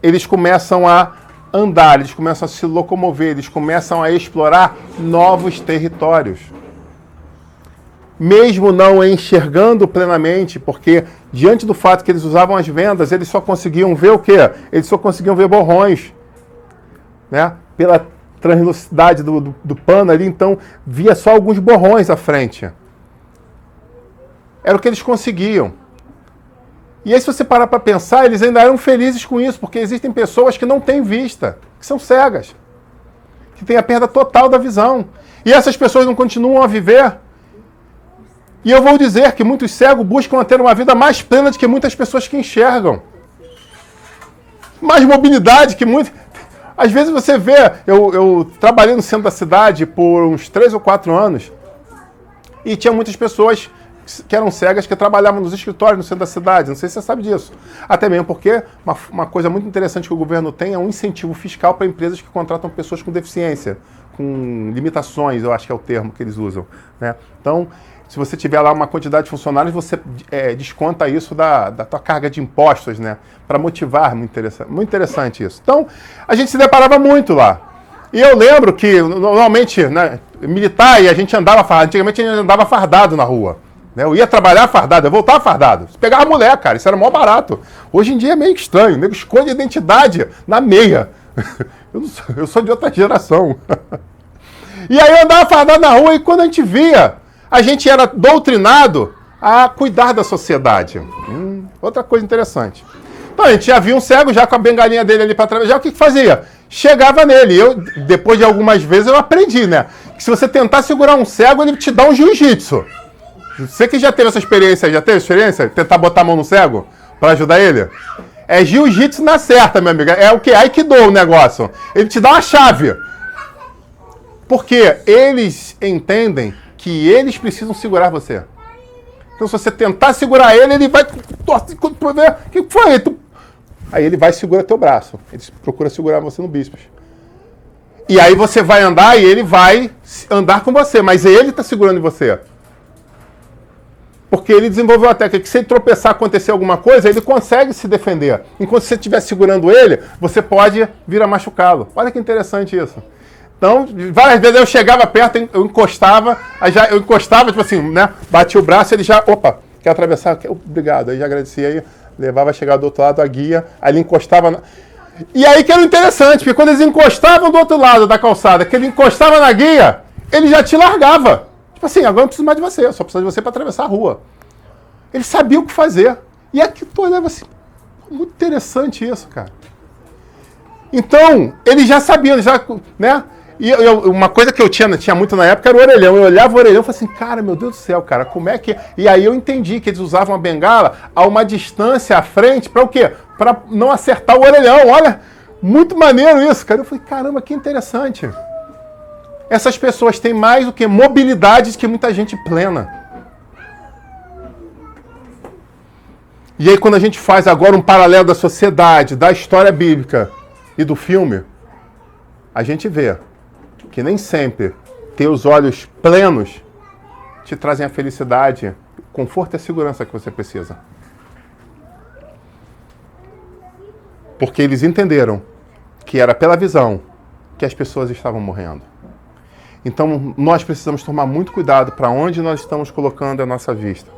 eles começam a andar, eles começam a se locomover, eles começam a explorar novos territórios. Mesmo não enxergando plenamente, porque diante do fato que eles usavam as vendas, eles só conseguiam ver o quê? Eles só conseguiam ver borrões, né? Pela translucidade do pano ali, então via só alguns borrões à frente. Era o que eles conseguiam. E aí, se você parar para pensar, eles ainda eram felizes com isso, porque existem pessoas que não têm vista, que são cegas, que têm a perda total da visão. E essas pessoas não continuam a viver. E eu vou dizer que muitos cegos buscam ter uma vida mais plena do que muitas pessoas que enxergam. Mais mobilidade que muitos... Às vezes você vê, eu trabalhei no centro da cidade por uns 3 ou 4 anos e tinha muitas pessoas que eram cegas que trabalhavam nos escritórios no centro da cidade. Não sei se você sabe disso. Até mesmo porque uma coisa muito interessante que o governo tem é um incentivo fiscal para empresas que contratam pessoas com deficiência, com limitações, eu acho que é o termo que eles usam, né? Então, se você tiver lá uma quantidade de funcionários, você desconta isso da tua carga de impostos, né? Para motivar, muito interessante isso. Então, a gente se deparava muito lá. E eu lembro que, normalmente, né, militar, e a gente andava fardado. Antigamente a gente andava fardado na rua. Né? Eu ia trabalhar fardado, eu voltava fardado. Você pegava mulher, cara, isso era mó barato. Hoje em dia é meio estranho, o nego esconde a identidade na meia. Eu sou de outra geração. E aí eu andava fardado na rua e quando a gente via, a gente era doutrinado a cuidar da sociedade. Outra coisa interessante. Então a gente já via um cego já com a bengalinha dele ali para trás. Já o que fazia? Chegava nele. Eu, depois de algumas vezes, eu aprendi, né? Que se você tentar segurar um cego, ele te dá um jiu-jitsu. Você que já teve essa experiência, Tentar botar a mão no cego para ajudar ele? É jiu-jitsu na certa, meu amigo. É o que? Aikido o negócio. Ele te dá uma chave. Porque eles entendem que eles precisam segurar você. Então, se você tentar segurar ele, ele vai... O que foi? Aí ele vai e segura teu braço. Ele procura segurar você no bíceps. E aí você vai andar e ele vai andar com você. Mas ele está segurando você. Porque ele desenvolveu uma técnica que se ele tropeçar, acontecer alguma coisa, ele consegue se defender. Enquanto você estiver segurando ele, você pode vir a machucá-lo. Olha que interessante isso. Então, várias vezes eu chegava perto, eu encostava, tipo assim, né? Batia o braço, ele já, opa, quer atravessar? Obrigado. Aí já agradecia, aí levava a chegar do outro lado a guia, aí ele encostava. E aí que era interessante, porque quando eles encostavam do outro lado da calçada, que ele encostava na guia, ele já te largava. Tipo assim, agora não preciso mais de você, só preciso de você para atravessar a rua. Ele sabia o que fazer. E aqui tu olhava assim, muito interessante isso, cara. Então, ele já sabia, né? E uma coisa que eu tinha muito na época era o orelhão. Eu olhava o orelhão e falei assim, cara, meu Deus do céu, cara, como é que... E aí eu entendi que eles usavam a bengala a uma distância à frente para o quê? Para não acertar o orelhão. Olha, muito maneiro isso, cara. Eu falei, caramba, que interessante. Essas pessoas têm mais do que mobilidade que muita gente plena. E aí quando a gente faz agora um paralelo da sociedade, da história bíblica e do filme, a gente vê que nem sempre ter os olhos plenos te trazem a felicidade, o conforto e a segurança que você precisa. Porque eles entenderam que era pela visão que as pessoas estavam morrendo. Então nós precisamos tomar muito cuidado para onde nós estamos colocando a nossa vista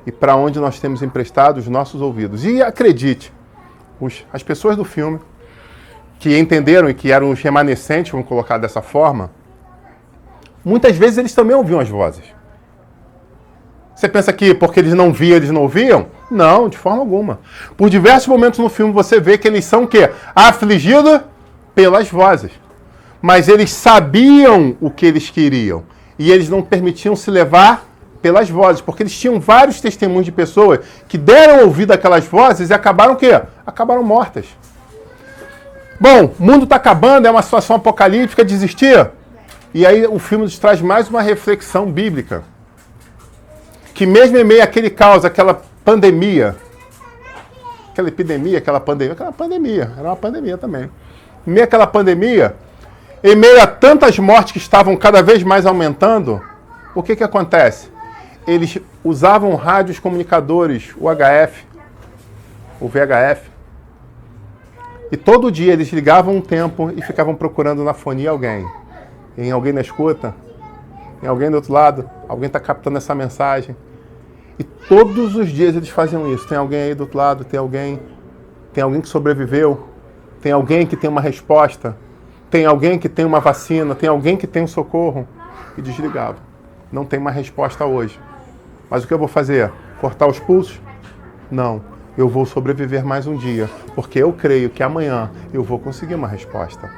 e para onde nós temos emprestado os nossos ouvidos. E acredite, as pessoas do filme que entenderam e que eram os remanescentes, vamos colocar dessa forma, muitas vezes eles também ouviam as vozes. Você pensa que porque eles não viam, eles não ouviam? Não, de forma alguma. Por diversos momentos no filme você vê que eles são o quê? Afligidos pelas vozes. Mas eles sabiam o que eles queriam. E eles não permitiam se levar pelas vozes. Porque eles tinham vários testemunhos de pessoas que deram ouvido àquelas vozes e acabaram o quê? Acabaram mortas. Bom, o mundo está acabando, é uma situação apocalíptica, desistir? E aí o filme nos traz mais uma reflexão bíblica. Que mesmo em meio àquele caos, aquela pandemia, aquela epidemia, aquela pandemia, era uma pandemia também. Em meio àquela pandemia, em meio a tantas mortes que estavam cada vez mais aumentando, o que acontece? Eles usavam rádios comunicadores, o HF, o VHF, e todo dia eles ligavam um tempo e ficavam procurando na fonia alguém. Em alguém na escuta, em alguém do outro lado, alguém está captando essa mensagem. E todos os dias eles faziam isso. Tem alguém aí do outro lado, tem alguém que sobreviveu, tem alguém que tem uma resposta, tem alguém que tem uma vacina, tem alguém que tem um socorro. E desligava. Não tem uma resposta hoje. Mas o que eu vou fazer? Cortar os pulsos? Não. Eu vou sobreviver mais um dia, porque eu creio que amanhã eu vou conseguir uma resposta.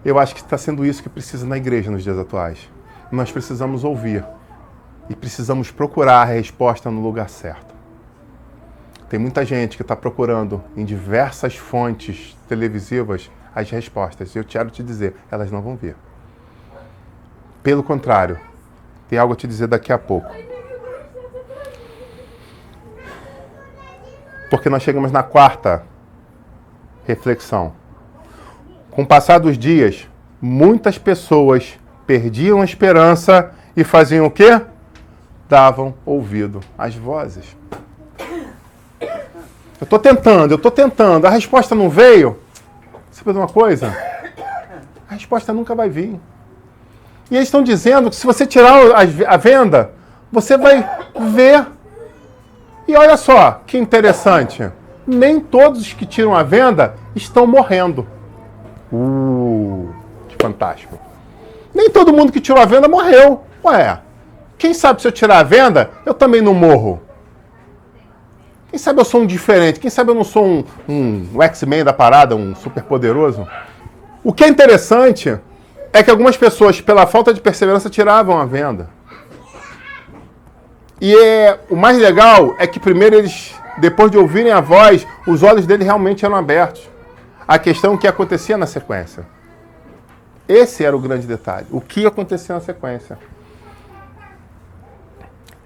Eu acho que está sendo isso que precisa na igreja nos dias atuais. Nós precisamos ouvir e precisamos procurar a resposta no lugar certo. Tem muita gente que está procurando em diversas fontes televisivas as respostas. Eu quero te dizer, elas não vão vir. Pelo contrário, tem algo a te dizer daqui a pouco. Porque nós chegamos na quarta reflexão. Com o passar dos dias, muitas pessoas perdiam a esperança e faziam o quê? davam ouvido às vozes. Eu estou tentando. A resposta não veio. Sabe de uma coisa? A resposta nunca vai vir. E eles estão dizendo que se você tirar a venda, você vai ver. E olha só, que interessante. Nem todos os que tiram a venda estão morrendo. Que fantástico. Nem todo mundo que tirou a venda morreu. Ué, quem sabe se eu tirar a venda, eu também não morro. Quem sabe eu sou um diferente? Quem sabe eu não sou um X-Men da parada, um super poderoso? O que é interessante é que algumas pessoas, pela falta de perseverança, tiravam a venda. E o mais legal é que primeiro eles, depois de ouvirem a voz, os olhos deles realmente eram abertos. A questão é o que acontecia na sequência. Esse era o grande detalhe. O que acontecia na sequência?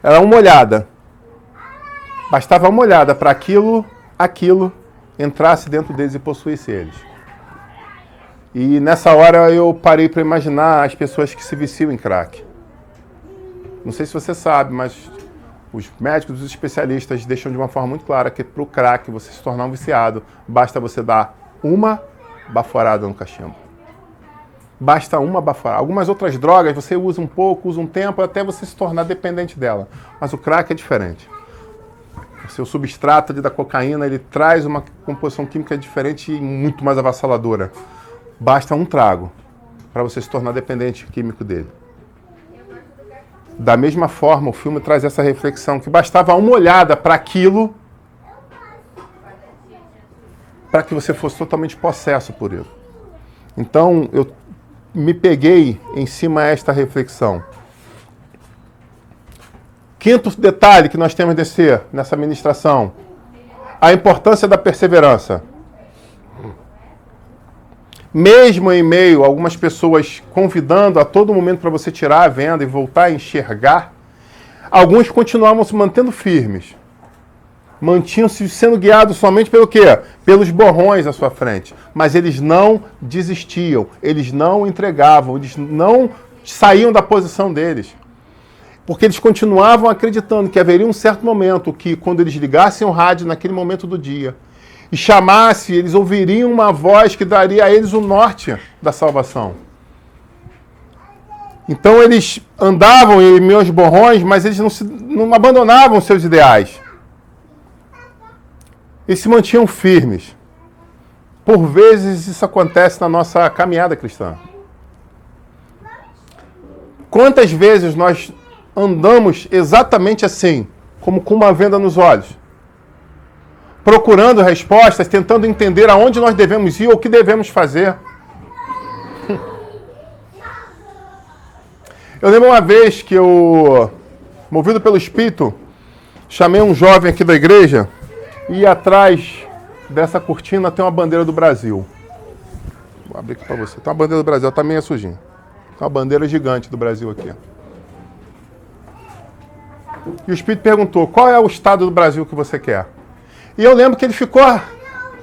Era uma olhada. Bastava uma olhada para aquilo entrasse dentro deles e possuísse eles. E nessa hora eu parei para imaginar as pessoas que se viciam em crack. Não sei se você sabe, mas os médicos, os especialistas deixam de uma forma muito clara que para o crack você se tornar um viciado, basta você dar uma baforada no cachimbo. Basta uma baforada. Algumas outras drogas você usa um pouco, usa um tempo, até você se tornar dependente dela. Mas o crack é diferente. O seu substrato da cocaína, ele traz uma composição química diferente e muito mais avassaladora. Basta um trago para você se tornar dependente químico dele. Da mesma forma, o filme traz essa reflexão, que bastava uma olhada para aquilo para que você fosse totalmente possesso por ele. Então, eu me peguei em cima desta reflexão. Quinto detalhe que nós temos nessa ministração, a importância da perseverança. Mesmo em meio a algumas pessoas convidando a todo momento para você tirar a venda e voltar a enxergar, alguns continuavam se mantendo firmes. Mantinham-se sendo guiados somente pelo quê? Pelos borrões à sua frente. Mas eles não desistiam, eles não entregavam, eles não saíam da posição deles. Porque eles continuavam acreditando que haveria um certo momento que, quando eles ligassem o rádio naquele momento do dia, e chamasse, eles ouviriam uma voz que daria a eles o norte da salvação. Então eles andavam em meus borrões, mas eles não abandonavam seus ideais. Eles se mantinham firmes. Por vezes isso acontece na nossa caminhada cristã. Quantas vezes nós andamos exatamente assim, como com uma venda nos olhos? Procurando respostas, tentando entender aonde nós devemos ir ou o que devemos fazer. Eu lembro uma vez que eu, movido pelo Espírito, chamei um jovem aqui da igreja e atrás dessa cortina tem uma bandeira do Brasil. Vou abrir aqui para você. Tem uma bandeira do Brasil, ela tá meio sujinha. Tem uma bandeira gigante do Brasil aqui. E o Espírito perguntou, qual é o estado do Brasil que você quer? E eu lembro que ele ficou...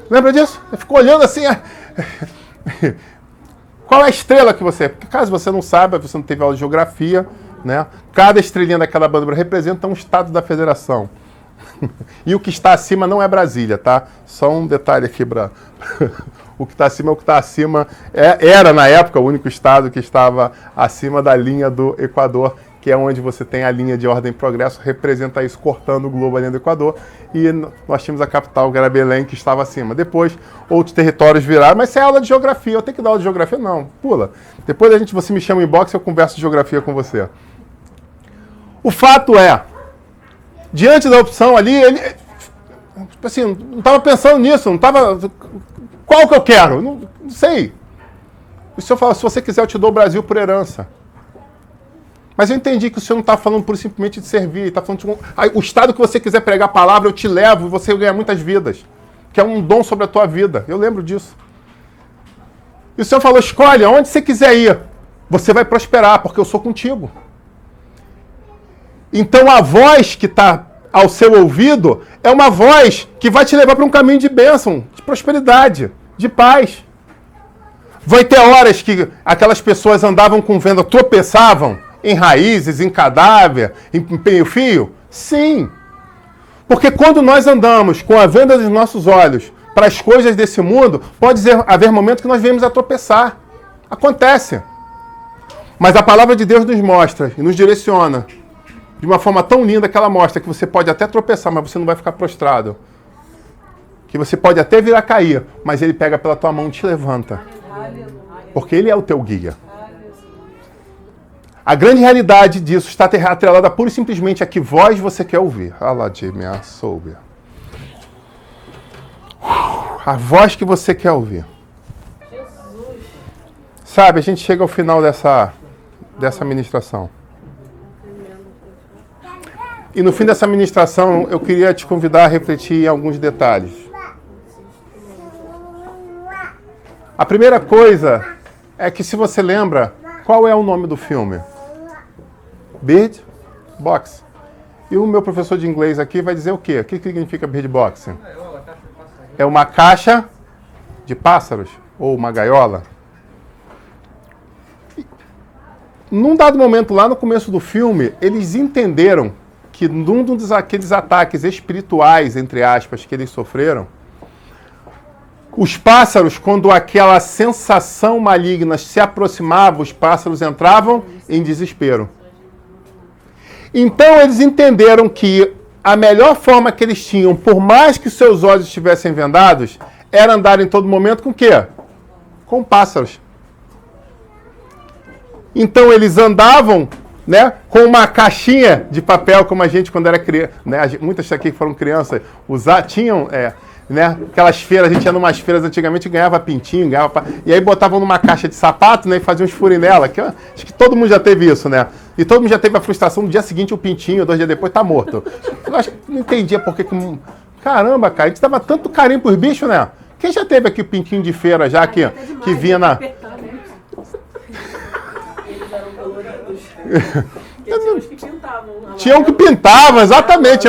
Lembra disso? Ele ficou olhando assim... Qual é a estrela que você... Porque caso você não saiba, você não teve aula de geografia, né? Cada estrelinha daquela bandeira representa um estado da federação. E o que está acima não é Brasília, tá? Só um detalhe aqui, o que está acima é o que está acima. Era, na época, o único estado que estava acima da linha do Equador, que é onde você tem a linha de ordem e progresso, representa isso, cortando o globo ali do Equador. E nós tínhamos a capital, que era Belém, que estava acima. Depois, outros territórios viraram, mas isso é aula de geografia. Eu tenho que dar aula de geografia? Não, pula. Depois você me chama em inbox e eu converso de geografia com você. O fato é, diante da opção ali, ele, tipo assim, não estava pensando nisso, não estava... Qual que eu quero? Não sei. O senhor fala, se você quiser, eu te dou o Brasil por herança. Mas eu entendi que o senhor não está falando por simplesmente de servir, está falando de o estado que você quiser pregar a palavra, eu te levo e você ganha muitas vidas. Que é um dom sobre a tua vida. Eu lembro disso. E o senhor falou, escolhe aonde você quiser ir. Você vai prosperar, porque eu sou contigo. Então a voz que está ao seu ouvido é uma voz que vai te levar para um caminho de bênção, de prosperidade, de paz. Vai ter horas que aquelas pessoas andavam com venda, tropeçavam, Em raízes, em cadáver, em meio-fio? Sim. Porque quando nós andamos com a venda dos nossos olhos para as coisas desse mundo, pode haver momentos que nós venhamos a tropeçar. Acontece. Mas a palavra de Deus nos mostra e nos direciona de uma forma tão linda que ela mostra que você pode até tropeçar, mas você não vai ficar prostrado. Que você pode até vir a cair, mas ele pega pela tua mão e te levanta. Porque ele é o teu guia. A grande realidade disso está atrelada pura e simplesmente a que voz você quer ouvir. A voz que você quer ouvir. Sabe, a gente chega ao final dessa ministração. E no fim dessa ministração, eu queria te convidar a refletir em alguns detalhes. A primeira coisa é que, se você lembra, qual é o nome do filme? Bird Box. E o meu professor de inglês aqui vai dizer o quê? O que significa Bird Box? É uma caixa de pássaros? Ou uma gaiola? Num dado momento, lá no começo do filme, eles entenderam que num daqueles ataques espirituais, entre aspas, que eles sofreram, os pássaros, quando aquela sensação maligna se aproximava, os pássaros entravam em desespero. Então eles entenderam que a melhor forma que eles tinham, por mais que seus olhos estivessem vendados, era andar em todo momento com o quê? Com pássaros. Então eles andavam, né, com uma caixinha de papel, como a gente quando era criança, né, muitas aqui que foram crianças, tinham, né, aquelas feiras, a gente ia numas feiras antigamente e ganhava pintinho, e aí botavam numa caixa de sapato, né, e faziam uns furos nela, acho que todo mundo já teve isso, né, e todo mundo já teve a frustração, no dia seguinte o pintinho, 2 dias depois tá morto. Eu acho que não entendia por que, caramba, cara, a gente dava tanto carinho pros bichos, né, quem já teve aqui o pintinho de feira já, que vinha na... Tinham que pintavam, exatamente.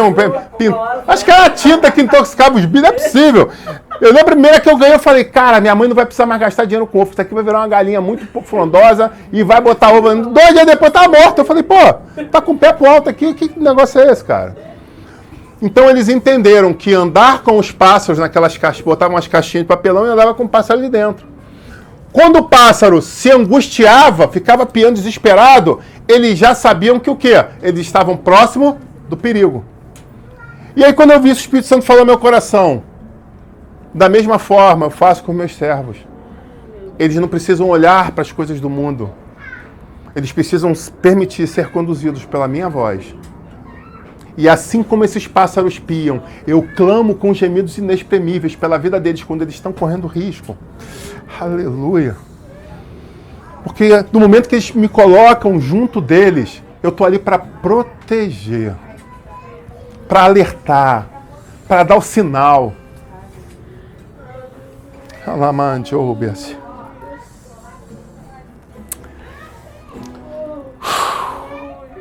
Acho que era a tinta que intoxicava os bichos, não é possível. Eu lembro a primeira que eu ganhei, eu falei, cara, minha mãe não vai precisar mais gastar dinheiro com ovo, isso aqui vai virar uma galinha muito frondosa e vai botar ovo. 2 dias depois tá morto. Eu falei, pô, tá com o pé pro alto aqui, que negócio é esse, cara? Então eles entenderam que andar com os pássaros naquelas caixas, botavam umas caixinhas de papelão e andava com o pássaro ali dentro. Quando o pássaro se angustiava, ficava piando desesperado, eles já sabiam que o quê? Eles estavam próximo do perigo. E aí quando eu vi isso, o Espírito Santo falou ao meu coração, da mesma forma eu faço com meus servos. Eles não precisam olhar para as coisas do mundo. Eles precisam permitir ser conduzidos pela minha voz. E assim como esses pássaros piam, eu clamo com gemidos inexprimíveis pela vida deles quando eles estão correndo risco. Aleluia. Porque no momento que eles me colocam junto deles, eu estou ali para proteger, para alertar, para dar o sinal. Alamante, ouve-se.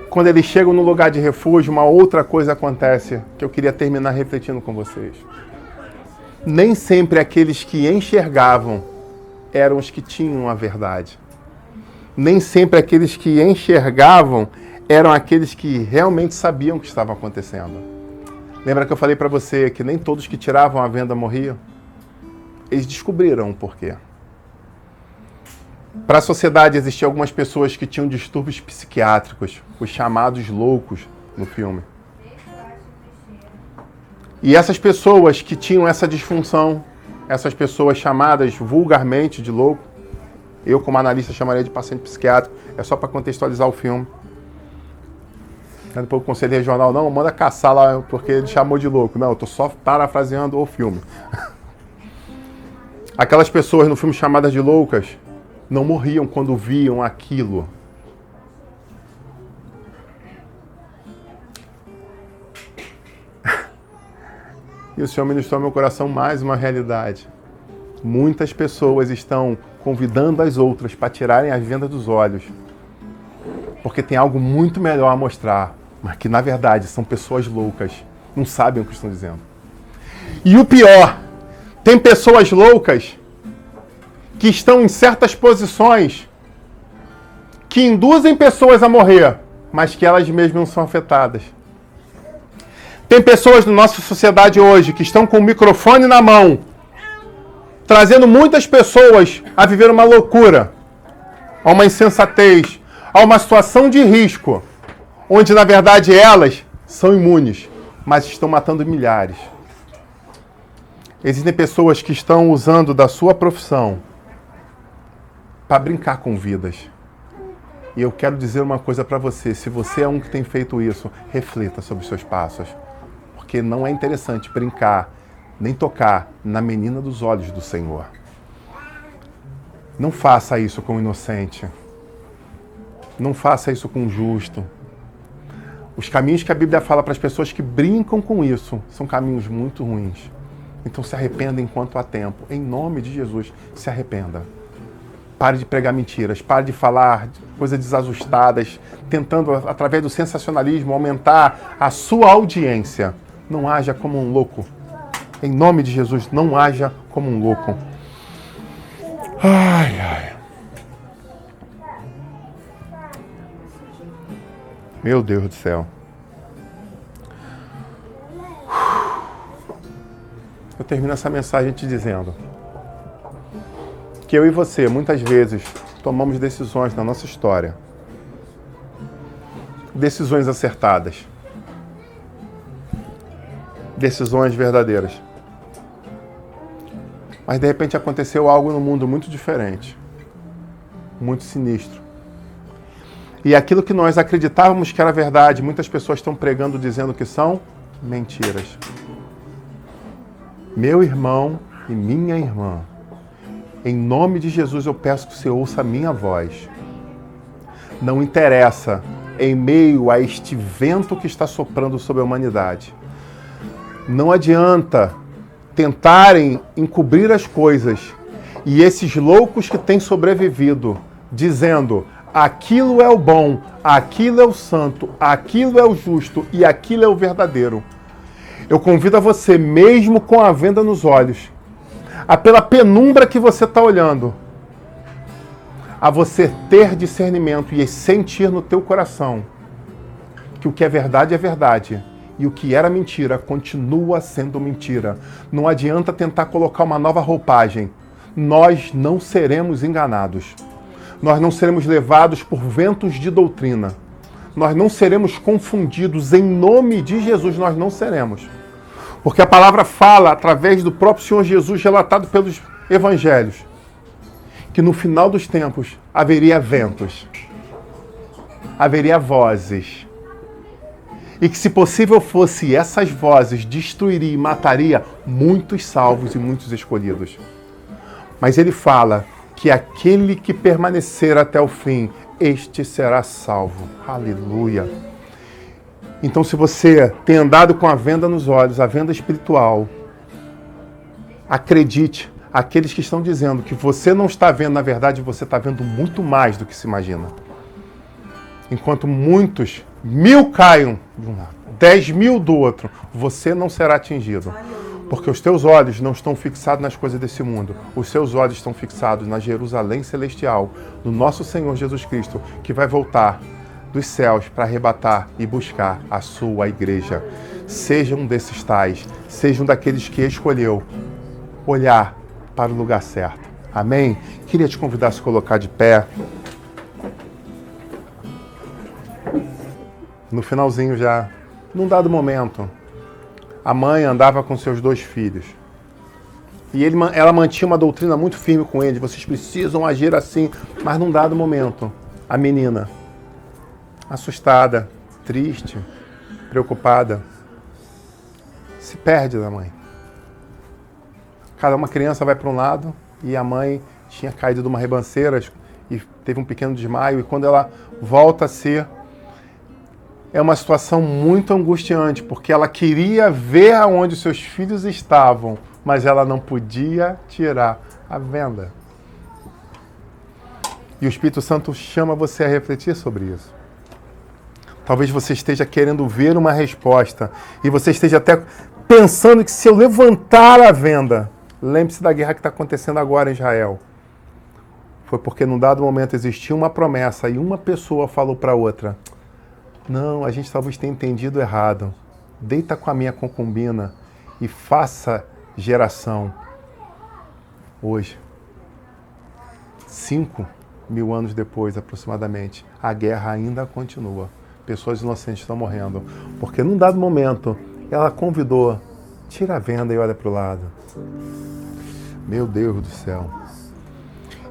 Quando eles chegam no lugar de refúgio, uma outra coisa acontece que eu queria terminar refletindo com vocês. Nem sempre aqueles que enxergavam eram os que tinham a verdade. Nem sempre aqueles que enxergavam eram aqueles que realmente sabiam o que estava acontecendo. Lembra que eu falei para você que nem todos que tiravam a venda morriam? Eles descobriram o porquê. Para a sociedade existiam algumas pessoas que tinham distúrbios psiquiátricos, os chamados loucos no filme. E essas pessoas que tinham essa disfunção, essas pessoas chamadas vulgarmente de louco, eu como analista chamaria de paciente psiquiátrico, é só para contextualizar o filme. Depois o Conselho Regional, não, manda caçar lá porque ele chamou de louco. Não, eu estou só parafraseando o filme. Aquelas pessoas no filme chamadas de loucas não morriam quando viam aquilo. E o Senhor ministrou ao meu coração mais uma realidade. Muitas pessoas estão convidando as outras para tirarem as vendas dos olhos, porque tem algo muito melhor a mostrar, mas que na verdade são pessoas loucas, não sabem o que estão dizendo. E o pior, tem pessoas loucas que estão em certas posições que induzem pessoas a morrer, mas que elas mesmas não são afetadas. Tem pessoas na nossa sociedade hoje que estão com o microfone na mão, trazendo muitas pessoas a viver uma loucura, a uma insensatez, a uma situação de risco, onde na verdade elas são imunes, mas estão matando milhares. Existem pessoas que estão usando da sua profissão para brincar com vidas. E eu quero dizer uma coisa para você, se você é um que tem feito isso, reflita sobre os seus passos. Porque não é interessante brincar, nem tocar na menina dos olhos do Senhor. Não faça isso com o inocente. Não faça isso com o justo. Os caminhos que a Bíblia fala para as pessoas que brincam com isso são caminhos muito ruins. Então se arrependa enquanto há tempo. Em nome de Jesus, se arrependa. Pare de pregar mentiras, pare de falar coisas desajustadas, tentando, através do sensacionalismo, aumentar a sua audiência. Não haja como um louco. Em nome de Jesus, não haja como um louco. Ai, ai. Meu Deus do céu. Eu termino essa mensagem te dizendo que eu e você, muitas vezes, tomamos decisões na nossa história. Decisões acertadas. Decisões verdadeiras. Mas de repente aconteceu algo no mundo muito diferente. Muito sinistro. E aquilo que nós acreditávamos que era verdade, muitas pessoas estão pregando dizendo que são mentiras. Meu irmão e minha irmã, em nome de Jesus eu peço que você ouça a minha voz. Não interessa, em meio a este vento que está soprando sobre a humanidade. Não adianta tentarem encobrir as coisas e esses loucos que têm sobrevivido, dizendo aquilo é o bom, aquilo é o santo, aquilo é o justo e aquilo é o verdadeiro. Eu convido a você, mesmo com a venda nos olhos, a pela penumbra que você está olhando, a você ter discernimento e sentir no teu coração que o que é verdade e o que era mentira continua sendo mentira. Não adianta tentar colocar uma nova roupagem. Nós não seremos enganados. Nós não seremos levados por ventos de doutrina. Nós não seremos confundidos. Em nome de Jesus, nós não seremos. Porque a palavra fala, através do próprio Senhor Jesus, relatado pelos evangelhos, que no final dos tempos haveria ventos, haveria vozes, e que, se possível fosse, essas vozes destruiria e mataria muitos salvos e muitos escolhidos. Mas ele fala que aquele que permanecer até o fim, este será salvo. Aleluia! Então, se você tem andado com a venda nos olhos, a venda espiritual, acredite, aqueles que estão dizendo que você não está vendo, na verdade, você está vendo muito mais do que se imagina. Enquanto muitos, 1000 caiam de um lado, 10.000 do outro, você não será atingido. Porque os teus olhos não estão fixados nas coisas desse mundo. Os seus olhos estão fixados na Jerusalém celestial, no nosso Senhor Jesus Cristo, que vai voltar dos céus para arrebatar e buscar a sua igreja. Seja um desses tais, seja um daqueles que escolheu olhar para o lugar certo. Amém? Queria te convidar a se colocar de pé. No finalzinho já, num dado momento, a mãe andava com seus 2 filhos. E ela mantinha uma doutrina muito firme com eles. Vocês precisam agir assim. Mas num dado momento, a menina, assustada, triste, preocupada, se perde da mãe. Cada uma criança vai para um lado e a mãe tinha caído de uma ribanceira e teve um pequeno desmaio. E quando ela volta a ser, é uma situação muito angustiante, porque ela queria ver aonde seus filhos estavam, mas ela não podia tirar a venda. E o Espírito Santo chama você a refletir sobre isso. Talvez você esteja querendo ver uma resposta e você esteja até pensando que se eu levantar a venda, lembre-se da guerra que está acontecendo agora em Israel. foi porque num dado momento existia uma promessa e uma pessoa falou para outra: não, a gente talvez tenha entendido errado. Deita com a minha concubina e faça geração. Hoje, 5.000 anos depois, aproximadamente, a guerra ainda continua. Pessoas inocentes estão morrendo. Porque num dado momento, ela convidou: tira a venda e olha para o lado. Meu Deus do céu.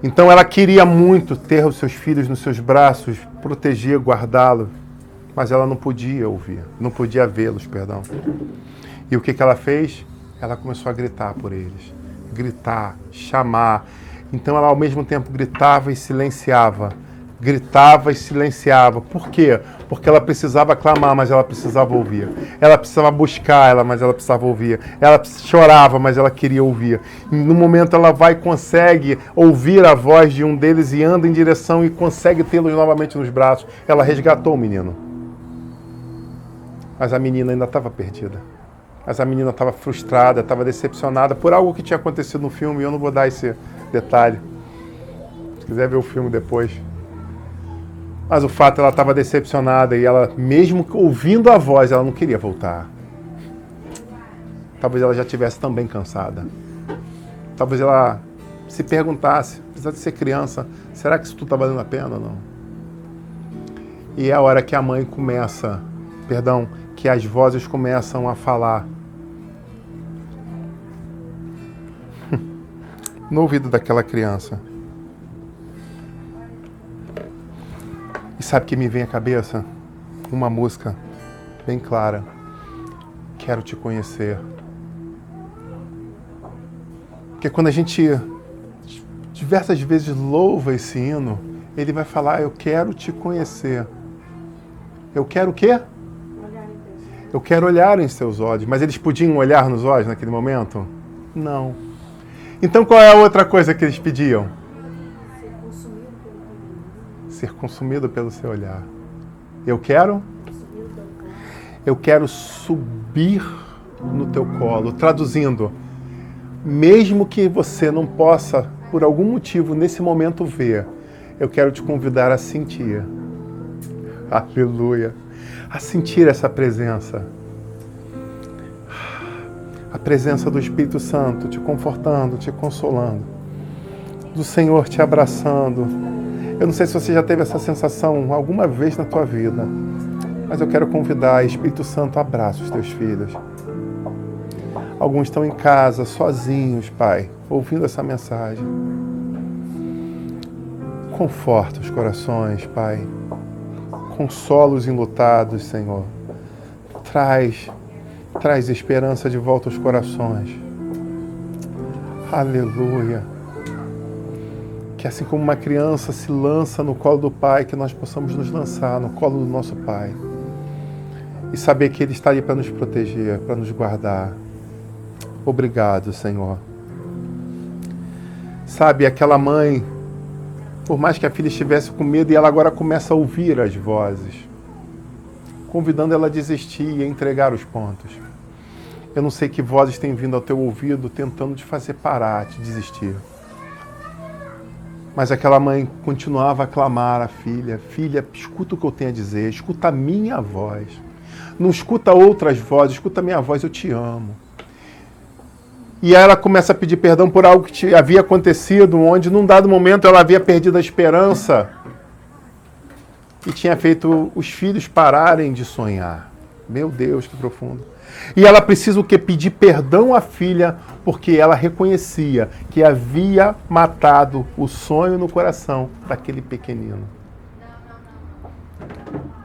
Então ela queria muito ter os seus filhos nos seus braços, proteger, guardá-los. Mas ela não podia ouvir, não podia vê-los, perdão. E o que ela fez? Ela começou a gritar por eles. Gritar, chamar. Então ela ao mesmo tempo gritava e silenciava. Gritava e silenciava. Por quê? Porque ela precisava clamar, mas ela precisava ouvir. Ela precisava buscar, mas ela precisava ouvir. Ela chorava, mas ela queria ouvir. E no momento ela vai e consegue ouvir a voz de um deles e anda em direção e consegue tê-los novamente nos braços. Ela resgatou o menino. Mas a menina ainda estava perdida. Mas a menina estava frustrada, estava decepcionada por algo que tinha acontecido no filme, e eu não vou dar esse detalhe. Se quiser ver o filme depois. Mas o fato, ela estava decepcionada e ela, mesmo ouvindo a voz, ela não queria voltar. Talvez ela já estivesse também cansada. Talvez ela se perguntasse, apesar de ser criança, será que isso tudo está valendo a pena ou não? E é a hora que a mãe começa, que as vozes começam a falar no ouvido daquela criança. E sabe o que me vem à cabeça? Uma música bem clara. Quero te conhecer. Porque quando a gente diversas vezes louva esse hino, ele vai falar: eu quero te conhecer. Eu quero o quê? Eu quero olhar em seus olhos. Mas eles podiam olhar nos olhos naquele momento? Não. Então qual é a outra coisa que eles pediam? Ser consumido pelo seu olhar. Eu quero subir no teu colo. Traduzindo, mesmo que você não possa, por algum motivo, nesse momento ver, eu quero te convidar a sentir. Aleluia. A sentir essa presença. A presença do Espírito Santo te confortando, te consolando. Do Senhor te abraçando. Eu não sei se você já teve essa sensação alguma vez na tua vida, mas eu quero convidar, Espírito Santo, abraça os teus filhos. Alguns estão em casa, sozinhos, Pai, ouvindo essa mensagem. Conforta os corações, Pai. Consola os enlutados, Senhor. Traz esperança de volta aos corações. Aleluia. Que assim como uma criança se lança no colo do Pai, que nós possamos nos lançar no colo do nosso Pai. E saber que Ele está ali para nos proteger, para nos guardar. Obrigado, Senhor. Sabe, aquela mãe, por mais que a filha estivesse com medo, e ela agora começa a ouvir as vozes, convidando ela a desistir e a entregar os pontos. Eu não sei que vozes têm vindo ao teu ouvido, tentando te fazer parar, te desistir. Mas aquela mãe continuava a clamar à filha: filha, escuta o que eu tenho a dizer, escuta a minha voz. Não escuta outras vozes, escuta a minha voz, eu te amo. E aí ela começa a pedir perdão por algo que havia acontecido, onde num dado momento ela havia perdido a esperança e tinha feito os filhos pararem de sonhar. Meu Deus, que profundo. E ela precisa o quê? Pedir perdão à filha, porque ela reconhecia que havia matado o sonho no coração daquele pequenino.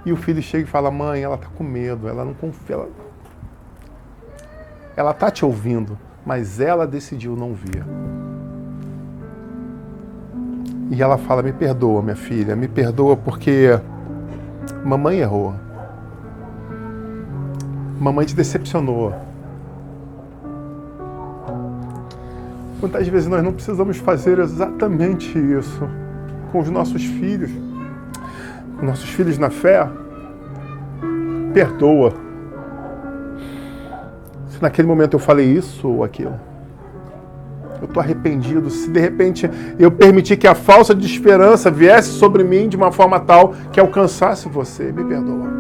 E o filho chega e fala: mãe, ela está com medo, ela não confia. Ela está te ouvindo, mas ela decidiu não vir. E ela fala: me perdoa, minha filha, me perdoa porque mamãe errou. Mamãe te decepcionou. Quantas vezes nós não precisamos fazer exatamente isso com os nossos filhos? Com nossos filhos na fé? Perdoa. Se naquele momento eu falei isso ou aquilo. eu estou arrependido. Se de repente eu permitir que a falsa de esperança viesse sobre mim de uma forma tal que alcançasse você, me perdoa.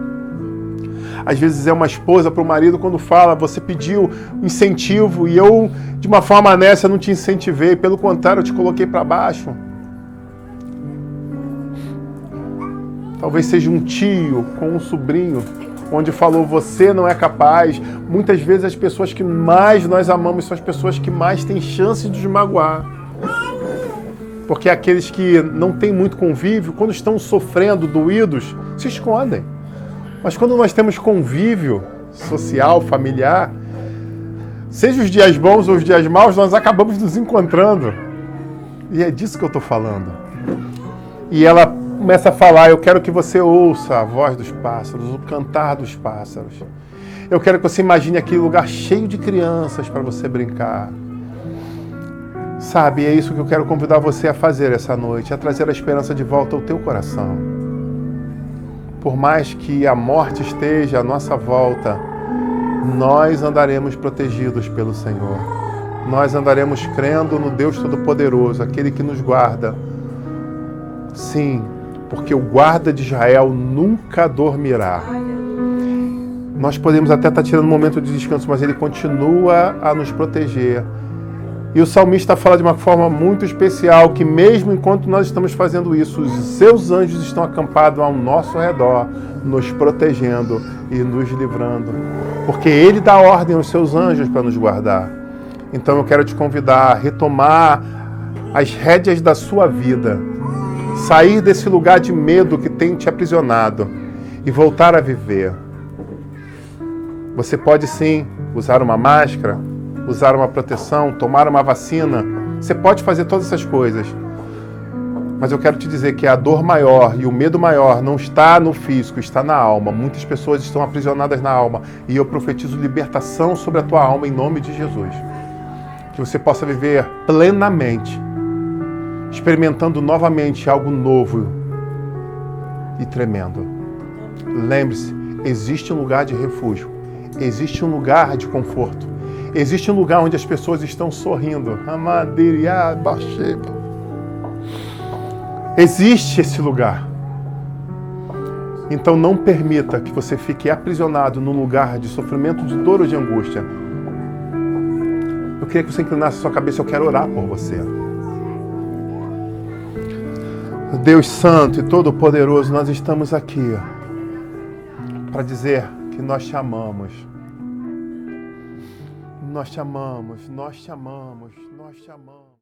Às vezes é uma esposa para o marido quando fala, você pediu incentivo e eu, de uma forma honesta, não te incentivei, pelo contrário, eu te coloquei para baixo. Talvez seja um tio com um sobrinho, onde falou, você não é capaz. Muitas vezes as pessoas que mais nós amamos são as pessoas que mais têm chance de nos magoar. Porque aqueles que não têm muito convívio, quando estão sofrendo, doídos, se escondem. Mas quando nós temos convívio social, familiar, seja os dias bons ou os dias maus, nós acabamos nos encontrando. E é disso que eu estou falando. E ela começa a falar, eu quero que você ouça a voz dos pássaros, o cantar dos pássaros. Eu quero que você imagine aquele lugar cheio de crianças para você brincar. Sabe, é isso que eu quero convidar você a fazer essa noite, a trazer a esperança de volta ao teu coração. Por mais que a morte esteja à nossa volta, nós andaremos protegidos pelo Senhor. Nós andaremos crendo no Deus Todo-Poderoso, aquele que nos guarda. Sim, porque o guarda de Israel nunca dormirá. Nós podemos até estar tirando um momento de descanso, mas ele continua a nos proteger. E o salmista fala de uma forma muito especial, que mesmo enquanto nós estamos fazendo isso, os seus anjos estão acampados ao nosso redor, nos protegendo e nos livrando. Porque ele dá ordem aos seus anjos para nos guardar. Então eu quero te convidar a retomar as rédeas da sua vida, sair desse lugar de medo que tem te aprisionado e voltar a viver. Você pode sim usar uma máscara, usar uma proteção, tomar uma vacina. Você pode fazer todas essas coisas. Mas eu quero te dizer que a dor maior e o medo maior não está no físico, está na alma. Muitas pessoas estão aprisionadas na alma. E eu profetizo libertação sobre a tua alma em nome de Jesus. Que você possa viver plenamente, experimentando novamente algo novo e tremendo. Lembre-se, existe um lugar de refúgio. Existe um lugar de conforto. Existe um lugar onde as pessoas estão sorrindo. Existe esse lugar. Então não permita que você fique aprisionado num lugar de sofrimento, de dor ou de angústia. Eu queria que você inclinasse a sua cabeça, eu quero orar por você. Deus Santo e Todo-Poderoso, nós estamos aqui para dizer que nós te amamos. Nós te amamos, nós te amamos, nós te amamos.